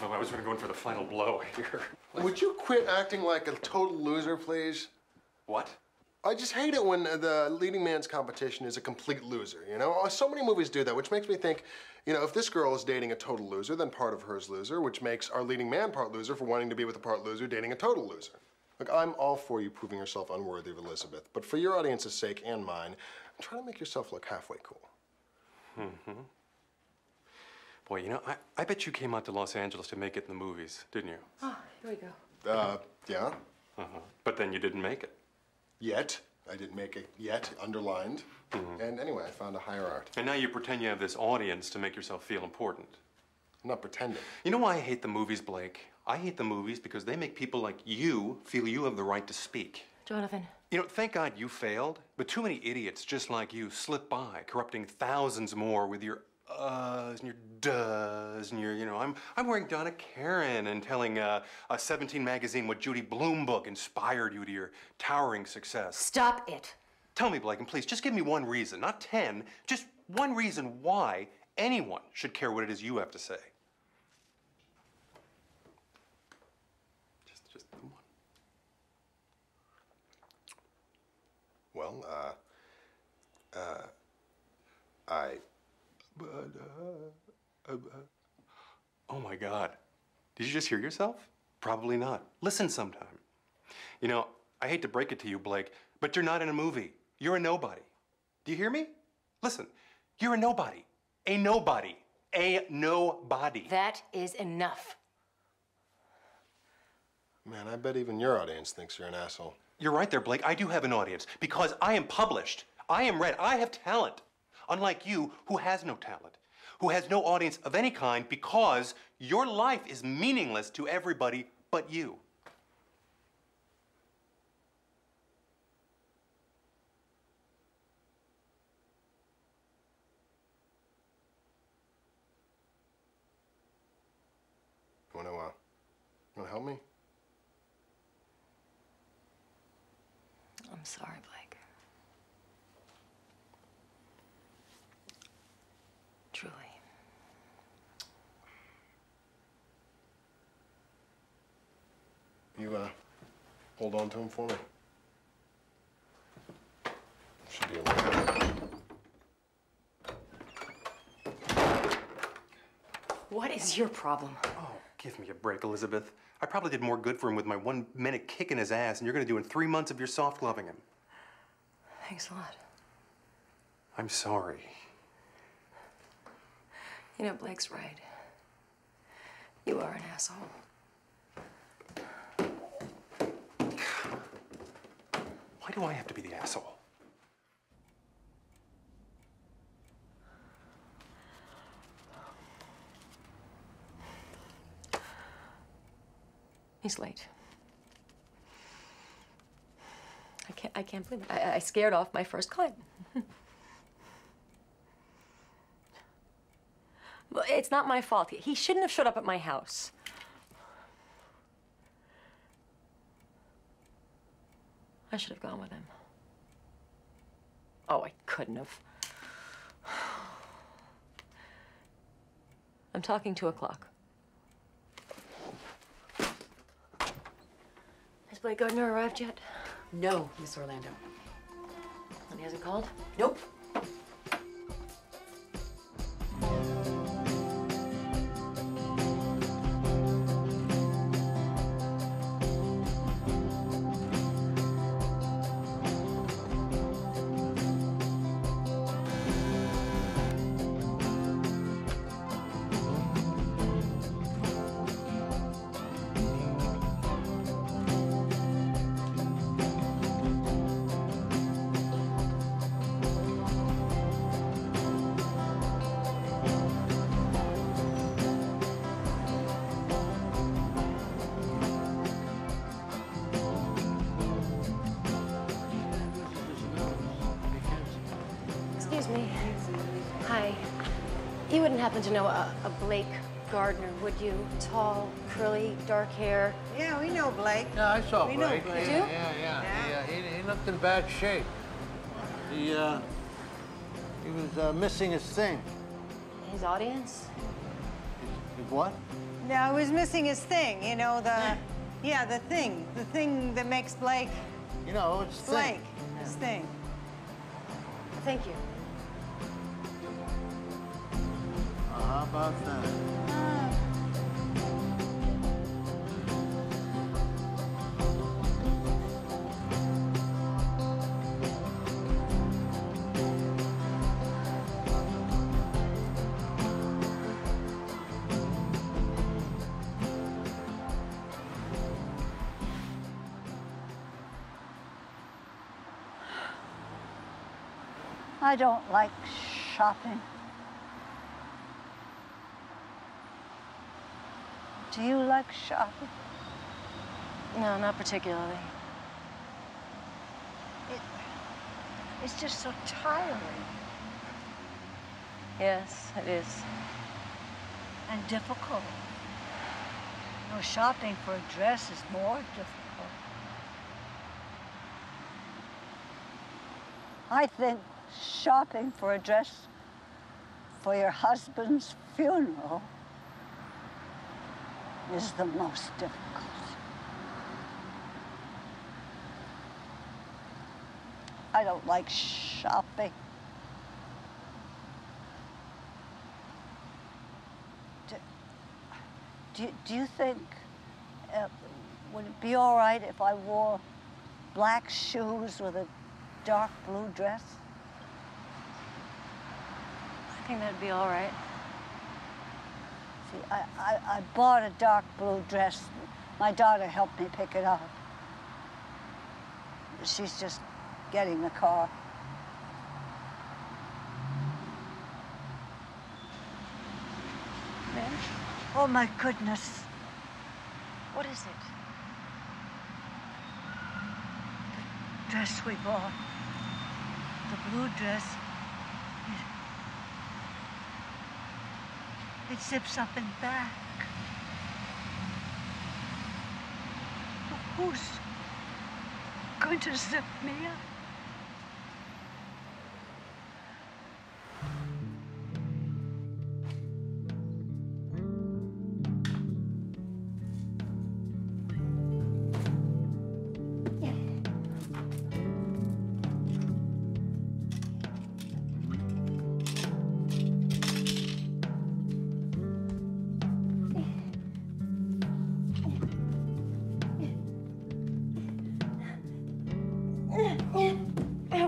I was going for the final blow here. Would you quit acting like a total loser, please? What? I just hate it when the leading man's competition is a complete loser, you know? So many movies do that, which makes me think, you know, if this girl is dating a total loser, then part of her is loser, which makes our leading man part loser for wanting to be with a part loser dating a total loser. Look, I'm all for you proving yourself unworthy of Elizabeth, but for your audience's sake and mine, try to make yourself look halfway cool. Mm-hmm. Boy, you know, I bet you came out to Los Angeles to make it in the movies, didn't you? Oh, here we go. Yeah. But then you didn't make it. Yet. I didn't make it yet, underlined. And anyway, I found a higher art. And now you pretend you have this audience to make yourself feel important. I'm not pretending. You know why I hate the movies, Blake? I hate the movies because they make people like you feel you have the right to speak. Jonathan. You know, thank God you failed, but too many idiots just like you slip by, corrupting thousands more with your and your does and your, you know, I'm wearing Donna Karan and telling a 17 magazine what Judy Blume book inspired you to your towering success. Stop it. Tell me, Blake, and please, just give me one reason, not 10, just one reason why anyone should care what it is you have to say. Just one. Well, oh my God. Did you just hear yourself? Probably not. Listen sometime. You know, I hate to break it to you, Blake, but you're not in a movie. You're a nobody. Do you hear me? Listen, you're a nobody. A nobody. A nobody. That is enough. Man, I bet even your audience thinks you're an asshole. You're right there, Blake. I do have an audience because I am published. I am read. I have talent. Unlike you, who has no talent, who has no audience of any kind because your life is meaningless to everybody but you. Wanna help me? I'm sorry, Blake. Truly. You, hold on to him for me. Should be able to. What is your problem? Oh, give me a break, Elizabeth. I probably did more good for him with my 1 minute kick in his ass than you're gonna do in 3 months of your soft gloving him. Thanks a lot. I'm sorry. You know, Blake's right. You are an asshole. Why do I have to be the asshole? He's late. I can't believe it. I scared off my first client. Well, it's not my fault. He shouldn't have showed up at my house. I should have gone with him. Oh, I couldn't have. I'm talking 2 o'clock. Has Blake Gardner arrived yet? No, Miss Orlando. And he hasn't called? Nope. Excuse me. Hi. You wouldn't happen to know a Blake Gardner, would you? Tall, curly, dark hair. Yeah, we know Blake. Yeah, I saw We Blake. know Blake. Did you? Yeah. He looked in bad shape. He was missing his thing. His audience? His what? No, he was missing his thing. You know, the thing that makes Blake You know, it's Blake. thing. his thing. Thank you. How about that? I don't like shopping. Do you like shopping? No, not particularly. It's just so tiring. Yes, it is. And difficult. You know, shopping for a dress is more difficult. I think shopping for a dress for your husband's funeral is the most difficult. I don't like shopping. Do you think, would it be all right if I wore black shoes with a dark blue dress? I think that'd be all right. See, I bought a dark blue dress. My daughter helped me pick it up. She's just getting the car. Ma'am? Oh, my goodness. What is it? The dress we bought. The blue dress. It zips up and back. Who's going to zip me up?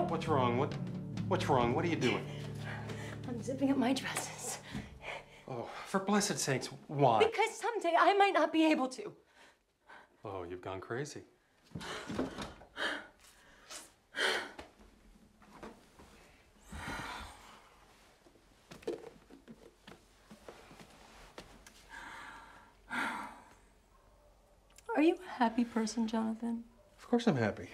What's wrong? What's wrong? What are you doing? I'm zipping up my dresses. Oh, for blessed sakes, why? Because someday I might not be able to. Oh, you've gone crazy. Are you a happy person, Jonathan? Of course I'm happy.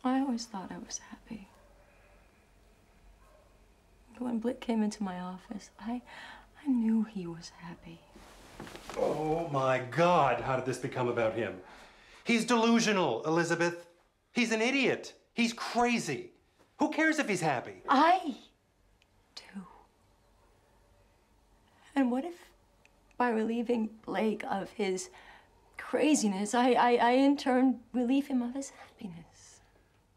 I always thought I was happy. When Blake came into my office, I knew he was happy. Oh my God, how did this become about him? He's delusional, Elizabeth. He's an idiot. He's crazy. Who cares if he's happy? I do. And what if, by relieving Blake of his craziness, I in turn relieve him of his happiness?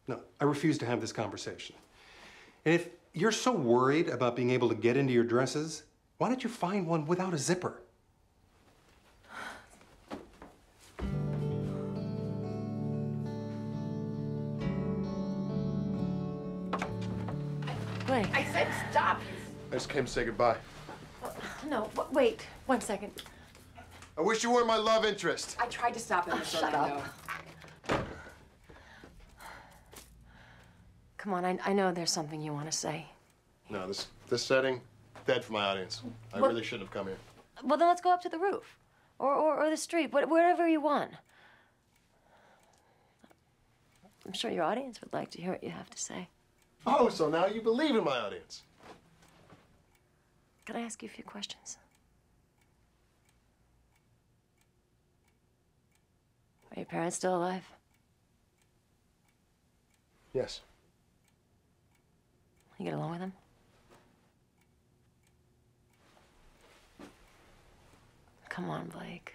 No, I refuse to have this conversation. And if you're so worried about being able to get into your dresses, why don't you find one without a zipper? Blake. I said stop. I just came to say goodbye. No, wait, 1 second. I wish you weren't my love interest. I tried to stop him. Shut up. Come on, I know there's something you want to say. No, this setting, dead for my audience. I What? really shouldn't have come here. Well, then let's go up to the roof. Or the street, wherever you want. I'm sure your audience would like to hear what you have to say. Oh, so now you believe in my audience. Can I ask you a few questions? Are your parents still alive? Yes. You get along with them? Come on, Blake.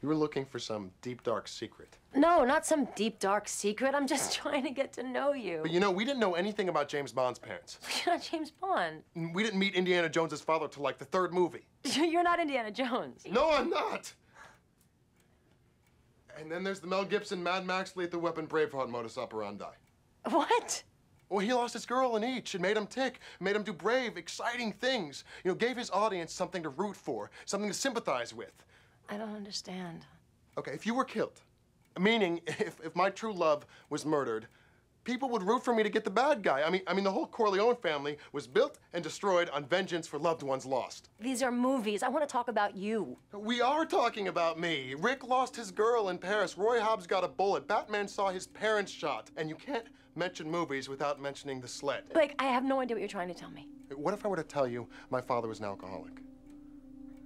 You were looking for some deep, dark secret. No, not some deep, dark secret. I'm just trying to get to know you. But you know, we didn't know anything about James Bond's parents. You're not James Bond. We didn't meet Indiana Jones's father till like the 3rd movie. You're not Indiana Jones. No, I'm not. And then there's the Mel Gibson, Mad Max, Lethal Weapon, Braveheart modus operandi. What? Well, he lost his girl in each. It made him tick, made him do brave, exciting things. You know, gave his audience something to root for, something to sympathize with. I don't understand. Okay, if you were killed, meaning if my true love was murdered, people would root for me to get the bad guy. I mean, the whole Corleone family was built and destroyed on vengeance for loved ones lost. These are movies. I want to talk about you. We are talking about me. Rick lost his girl in Paris. Roy Hobbs got a bullet. Batman saw his parents shot. And you can't mention movies without mentioning the sled. Blake, I have no idea what you're trying to tell me. What if I were to tell you my father was an alcoholic?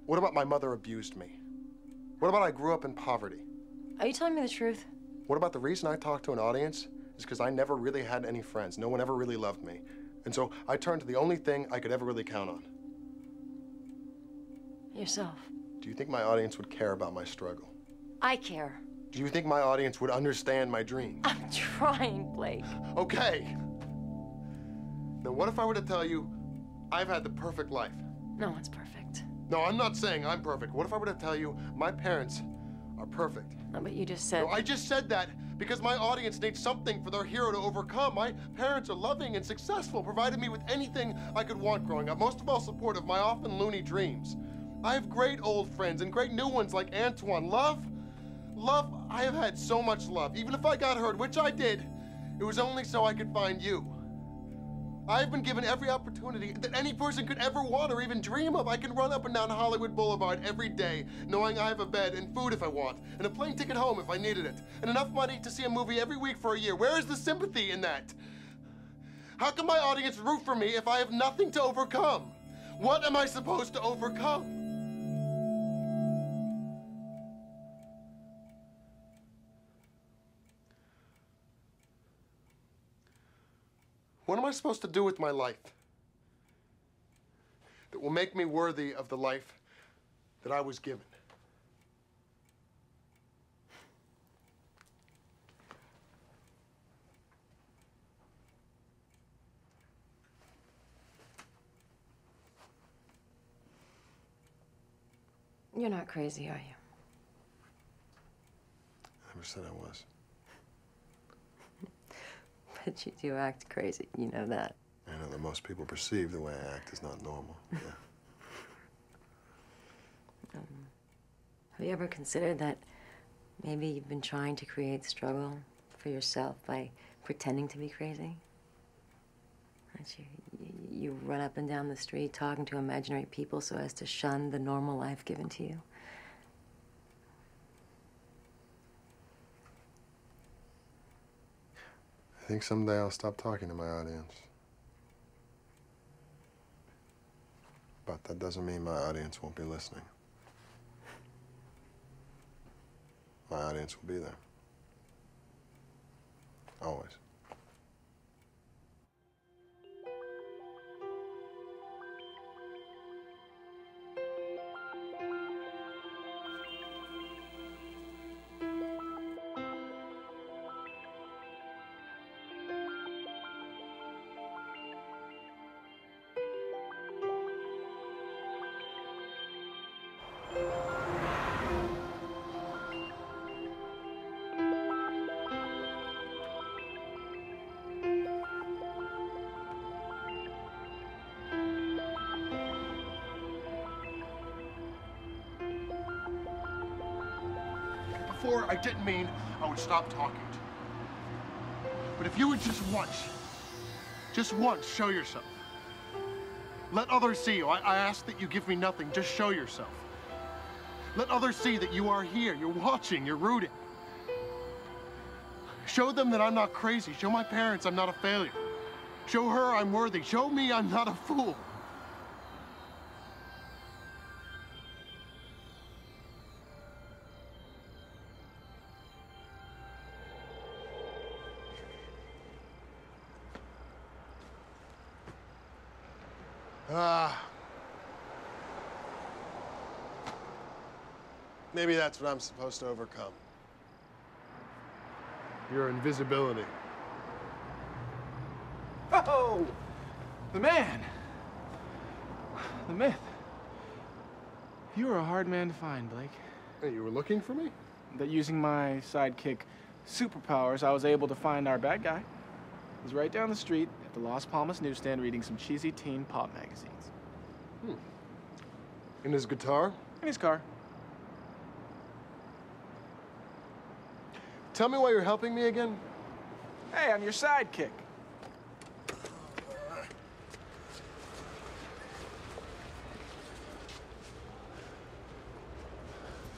What about my mother abused me? What about I grew up in poverty? Are you telling me the truth? What about the reason I talk to an audience is because I never really had any friends. No one ever really loved me. And so I turned to the only thing I could ever really count on. Yourself. Do you think my audience would care about my struggle? I care. Do you think my audience would understand my dream? I'm trying, Blake. Okay. Then what if I were to tell you I've had the perfect life? No one's perfect. No, I'm not saying I'm perfect. What if I were to tell you my parents are perfect? No, but you just said... No, I just said that because my audience needs something for their hero to overcome. My parents are loving and successful, provided me with anything I could want growing up, most of all supportive, my often loony dreams. I have great old friends and great new ones like Antoine. Love, I have had so much love. Even if I got hurt, which I did, it was only so I could find you. I've been given every opportunity that any person could ever want or even dream of. I can run up and down Hollywood Boulevard every day, knowing I have a bed and food if I want, and a plane ticket home if I needed it, and enough money to see a movie every week for a year. Where is the sympathy in that? How can my audience root for me if I have nothing to overcome? What am I supposed to overcome? What am I supposed to do with my life that will make me worthy of the life that I was given? You're not crazy, are you? I never said I was. But you do act crazy. You know that. I know that most people perceive the way I act is not normal. Yeah. Have you ever considered that maybe you've been trying to create struggle for yourself by pretending to be crazy? That you run up and down the street talking to imaginary people so as to shun the normal life given to you? I think someday I'll stop talking to my audience. But that doesn't mean my audience won't be listening. My audience will be there. Always. Before, I didn't mean I would stop talking to you. But if you would just once show yourself. Let others see you. I ask that you give me nothing. Just show yourself. Let others see that you are here. You're watching. You're rooting. Show them that I'm not crazy. Show my parents I'm not a failure. Show her I'm worthy. Show me I'm not a fool. Maybe that's what I'm supposed to overcome. Your invisibility. Oh! The man! The myth. You were a hard man to find, Blake. Hey, you were looking for me? That using my sidekick superpowers, I was able to find our bad guy. He's right down the street at the Las Palmas newsstand reading some cheesy teen pop magazines. In his guitar? In his car. Tell me why you're helping me again? Hey, I'm your sidekick.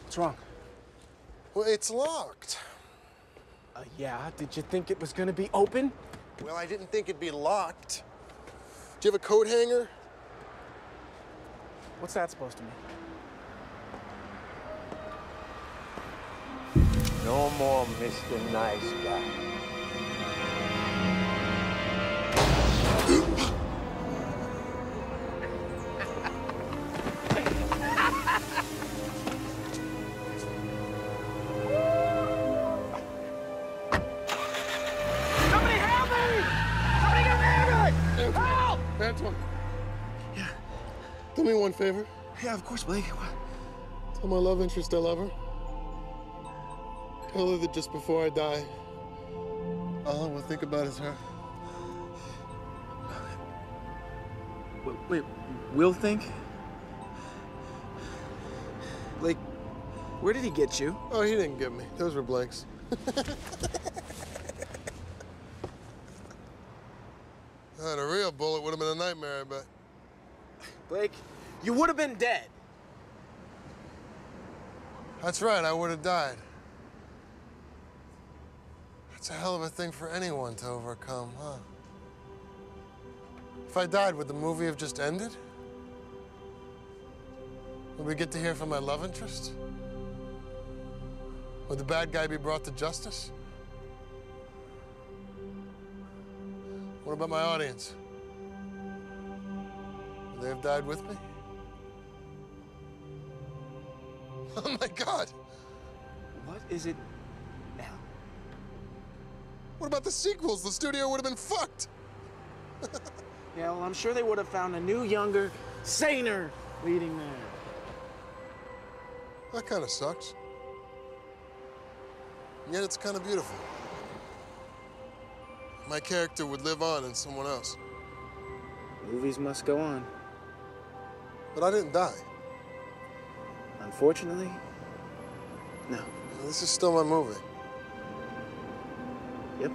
What's wrong? Well, it's locked. Yeah, did you think it was gonna be open? Well, I didn't think it'd be locked. Do you have a coat hanger? What's that supposed to mean? No more Mr. Nice Guy. Somebody help me! Somebody get me! Help! Antoine. Yeah. Do me one favor. Yeah, of course, Blake. Tell my love interest I love her. Tell her that just before I die, all I will think about is her. Wait, Will think? Blake, where did he get you? Oh, he didn't get me. Those were blanks. A real bullet would have been a nightmare, I bet. Blake, you would have been dead. That's right, I would have died. That's a hell of a thing for anyone to overcome, huh? If I died, would the movie have just ended? Would we get to hear from my love interest? Would the bad guy be brought to justice? What about my audience? Would they have died with me? Oh my God! What is it now? What about the sequels? The studio would have been fucked! Yeah, well, I'm sure they would have found a new, younger, saner leading man. That kind of sucks. And yet it's kind of beautiful. My character would live on in someone else. Movies must go on. But I didn't die. Unfortunately, no. This is still my movie. Yep.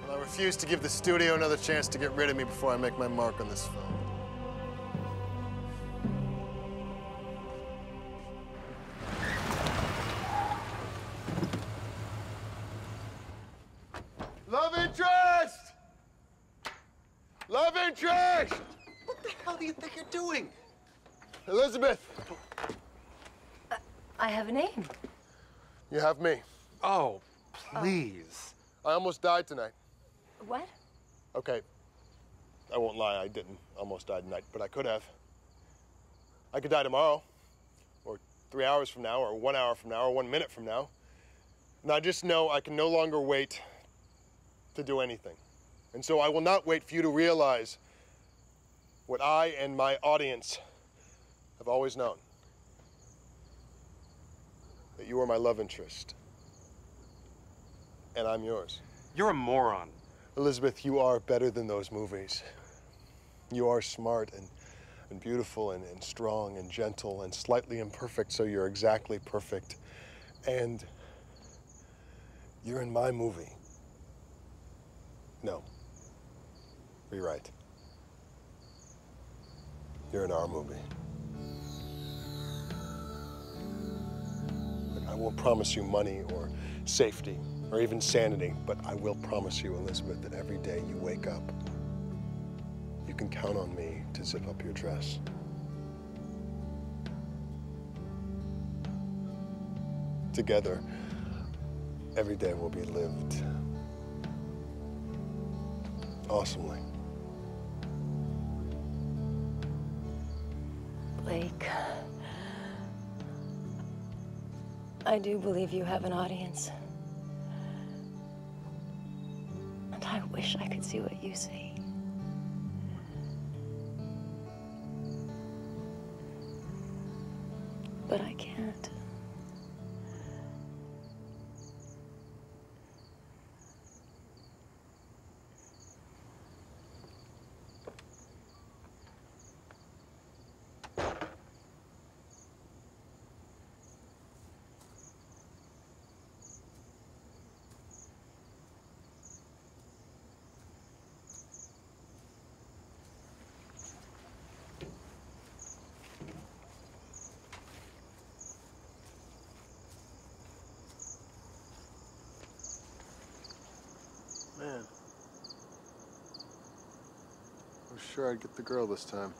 Well, I refuse to give the studio another chance to get rid of me before I make my mark on this film. Love interest! Love interest! What the hell do you think you're doing? Elizabeth! I have a name. You have me. Oh, please. I almost died tonight. What? Okay, I won't lie, I didn't almost die tonight, but I could have. I could die tomorrow, or 3 hours from now, or 1 hour from now, or 1 minute from now. And I just know I can no longer wait to do anything. And so I will not wait for you to realize what I and my audience have always known. That you are my love interest. And I'm yours. You're a moron. Elizabeth, you are better than those movies. You are smart and beautiful and strong and gentle and slightly imperfect, so you're exactly perfect. And you're in my movie. No. Rewrite. You're in our movie. Look, I won't promise you money or safety or even sanity, but I will promise you, Elizabeth, that every day you wake up, you can count on me to zip up your dress. Together, every day will be lived awesomely. Blake, I do believe you have an audience. And I wish I could see what you see. But I can't. Man, I was sure I'd get the girl this time.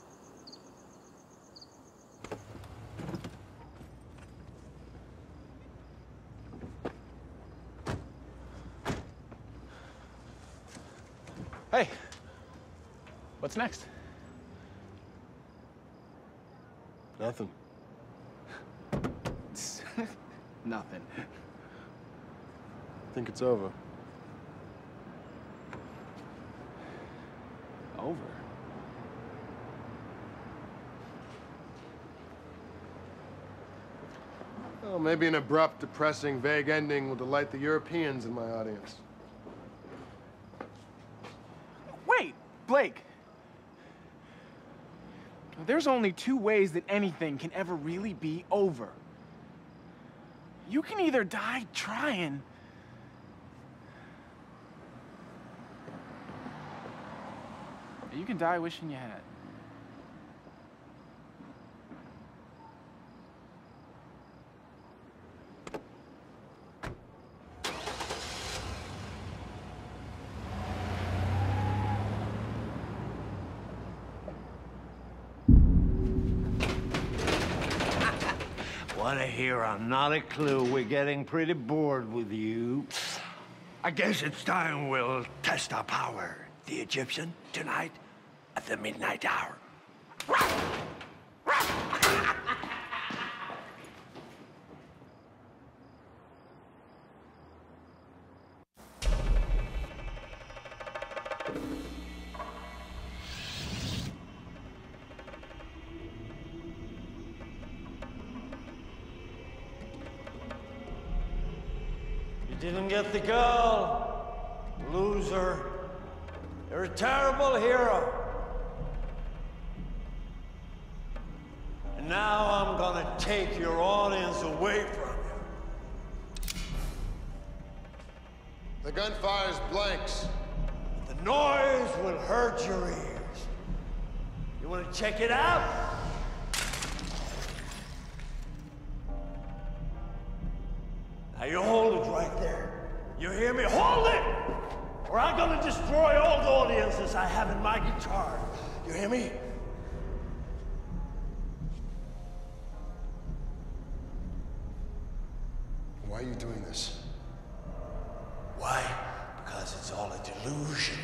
Hey, what's next? Nothing. Nothing. I think it's over. Over? Well, maybe an abrupt, depressing, vague ending will delight the Europeans in my audience. Wait, Blake. There's only two ways that anything can ever really be over. You can either die trying, or you can die wishing you had. What a hero, not a clue. We're getting pretty bored with you. I guess it's time we'll test our power. The Egyptian, tonight, at the midnight hour. You didn't get the girl. Loser. You're a terrible hero. And now I'm gonna take your audience away from you. The gun fires blanks. The noise will hurt your ears. You wanna check it out? Now you hold it right there. You hear me? Hold it! Or I'm gonna destroy all the audiences I have in my guitar. You hear me? Why are you doing this? Why? Because it's all a delusion.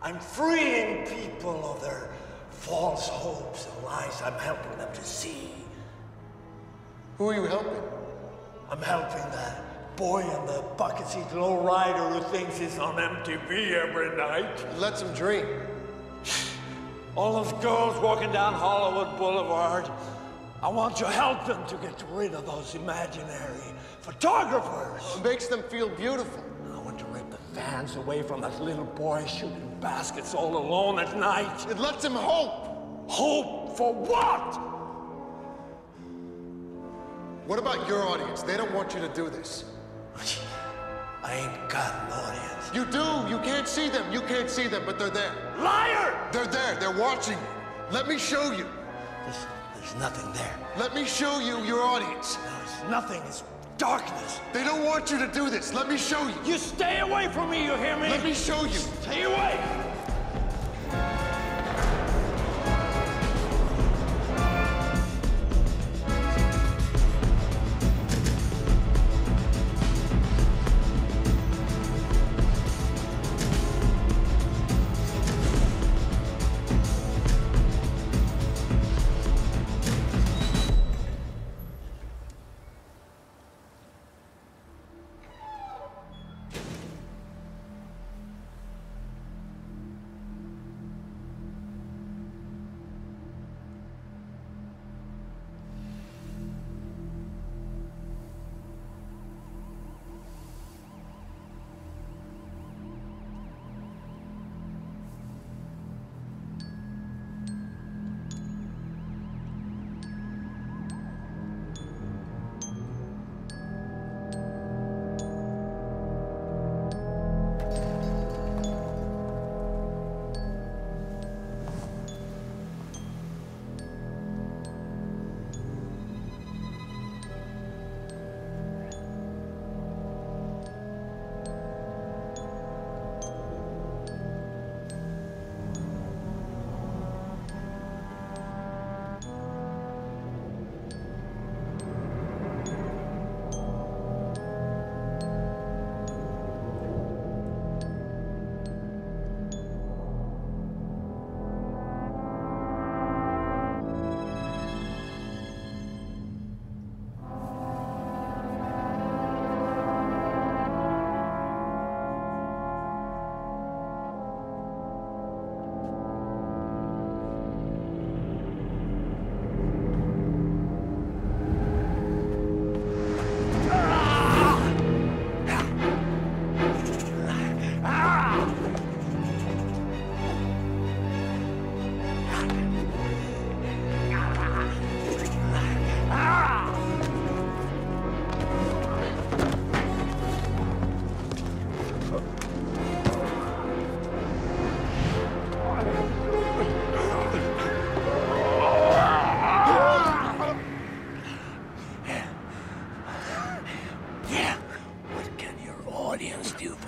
I'm freeing people of their false hopes and lies. I'm helping them to see. Who are you helping? I'm helping that boy in the bucket seat lowrider who thinks he's on MTV every night. Let's him dream. All those girls walking down Hollywood Boulevard. I want to help them to get rid of those imaginary photographers. It makes them feel beautiful. I want to rip the fans away from that little boy shooting baskets all alone at night. It lets him hope. Hope for what? What about your audience? They don't want you to do this. I ain't got an audience. You do. You can't see them. You can't see them, but they're there. Liar! They're there. They're watching you. Let me show you. There's nothing there. Let me show you your audience. There's nothing. It's darkness. They don't want you to do this. Let me show you. You stay away from me, you hear me? Let me show you. Stay away!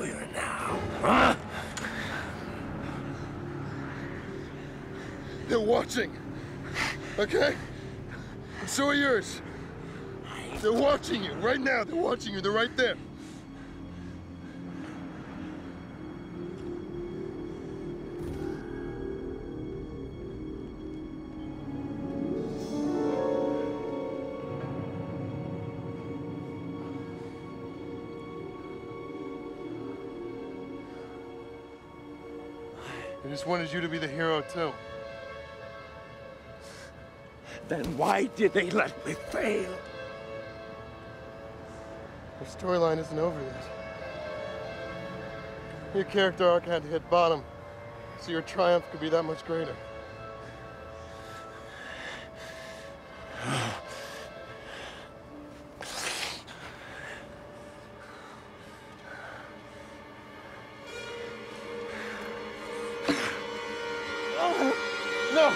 clear now, huh? They're watching, okay? And so are yours. They're watching you right now. They're watching you. They're right there. I just wanted you to be the hero, too. Then why did they let me fail? The storyline isn't over yet. Your character arc had to hit bottom, so your triumph could be that much greater. No!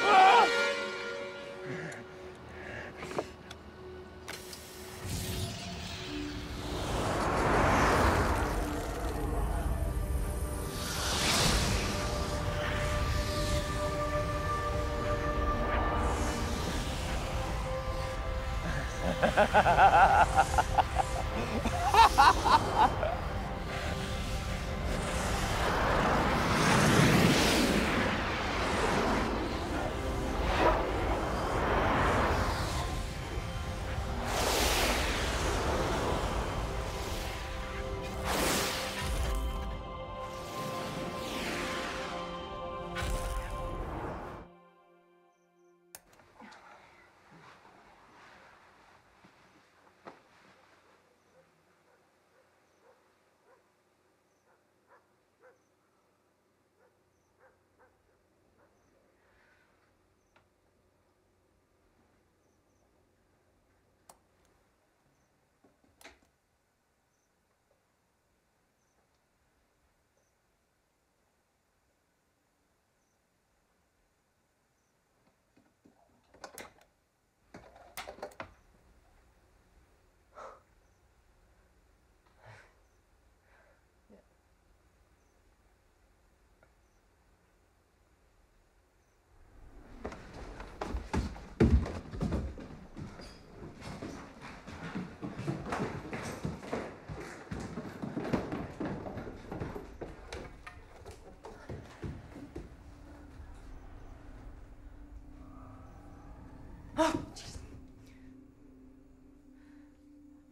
Oh, jeez.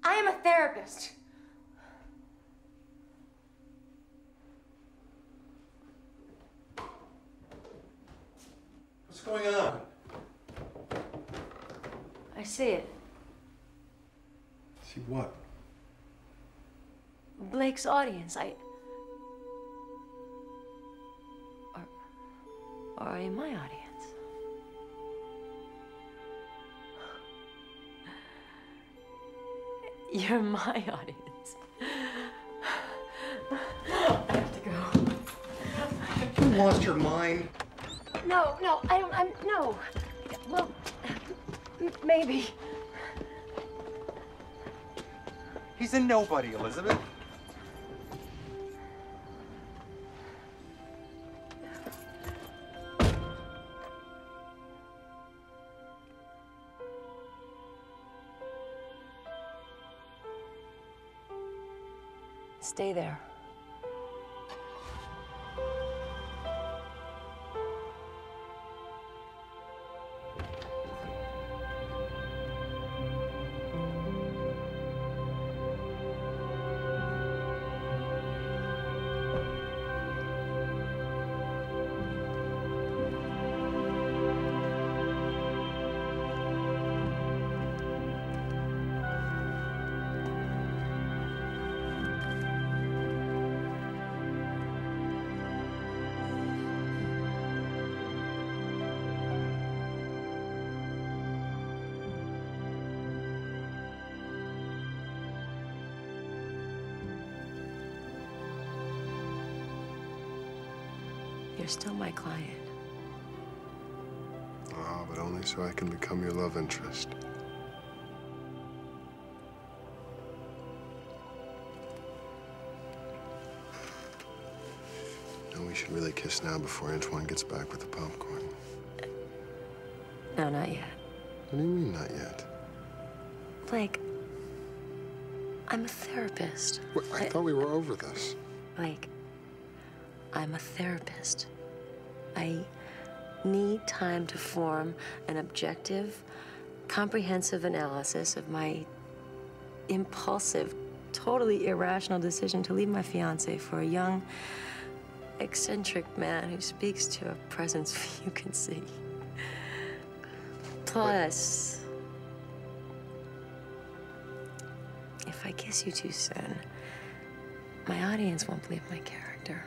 I am a therapist. What's going on? I see it. See what? Blake's audience. Or are you my audience? You're my audience. I have to go. You lost your mind? No, no. Well, maybe. He's a nobody, Elizabeth. Stay there. You're still my client. Oh, but only so I can become your love interest. should really kiss now before Antoine gets back with the popcorn. No, not yet. What do you mean, not yet? Blake, I'm a therapist. Well, I thought we were over this. Blake, I'm a therapist. I need time to form an objective, comprehensive analysis of my impulsive, totally irrational decision to leave my fiancé for a young, eccentric man who speaks to a presence few can see. Plus, if I kiss you too soon, my audience won't believe my character.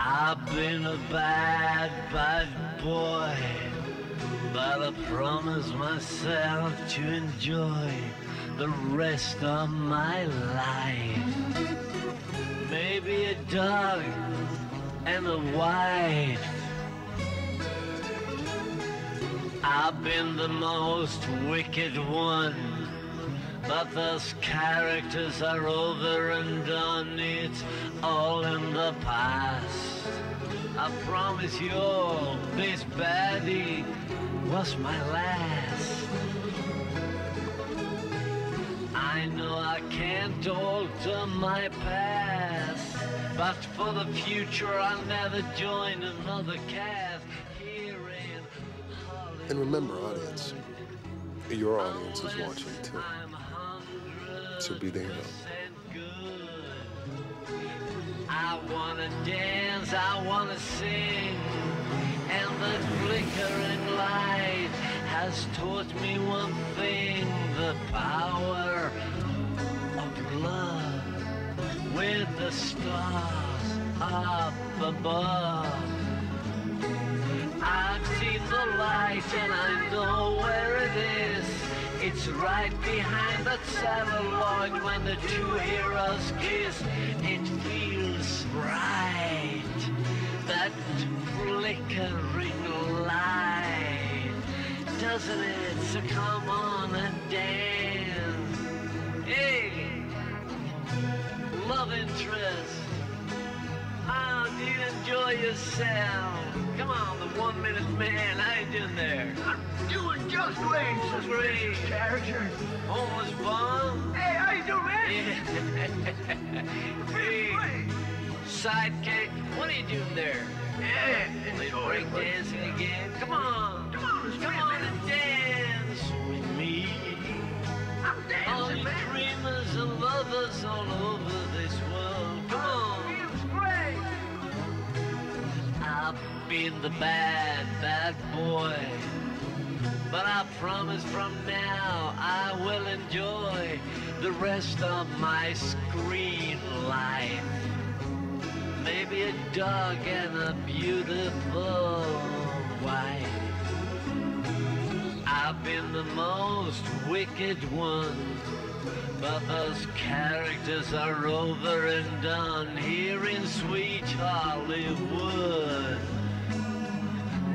I've been a bad, bad boy, but I promise myself to enjoy the rest of my life. Maybe a dog and a wife. I've been the most wicked one, but those characters are over and done. It's all in the past. I promise you all, this baddie was my last. I know I can't alter my past, but for the future I'll never join another cast here in Hollywood. And remember, audience, your audience is watching too. So be the hero. I wanna dance, I wanna sing, and the flickering light has taught me one thing: the power of love with the stars up above. I've seen the light and I know where it is. It's right behind that celluloid. When the two heroes kiss, it feels right. That flickering light, doesn't it? So come on and dance. Hey, love interest. Oh, do you enjoy yourself? Come on, the 1 minute man, how you doing there? I'm doing just great, Great. character. Homeless bum? Hey, how you doing, man? Hey, sidekick, what are you doing there? Yeah, They break dancing again? Come on. Come on, let's Come on and dance with me. I'm All dancing, you man. dreamers and lovers all over this world. Come on. Feels great. I've been the bad, bad boy, but I promise from now I will enjoy the rest of my screen life. Maybe a dog and a beautiful wife. I've been the most wicked one, but those characters are over and done here in sweet Hollywood.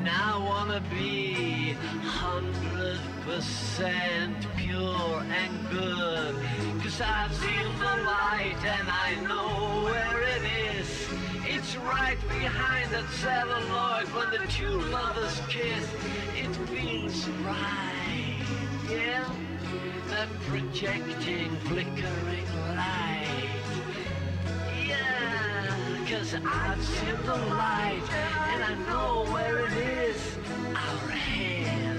Now I wanna be 100% pure and good, 'cause I've seen the light and I know where it is. It's right behind that celluloid. When the two lovers kiss, it feels right. Yeah, that projecting, flickering light. Yeah, 'cause I've seen the light and I know where it is. Our hands.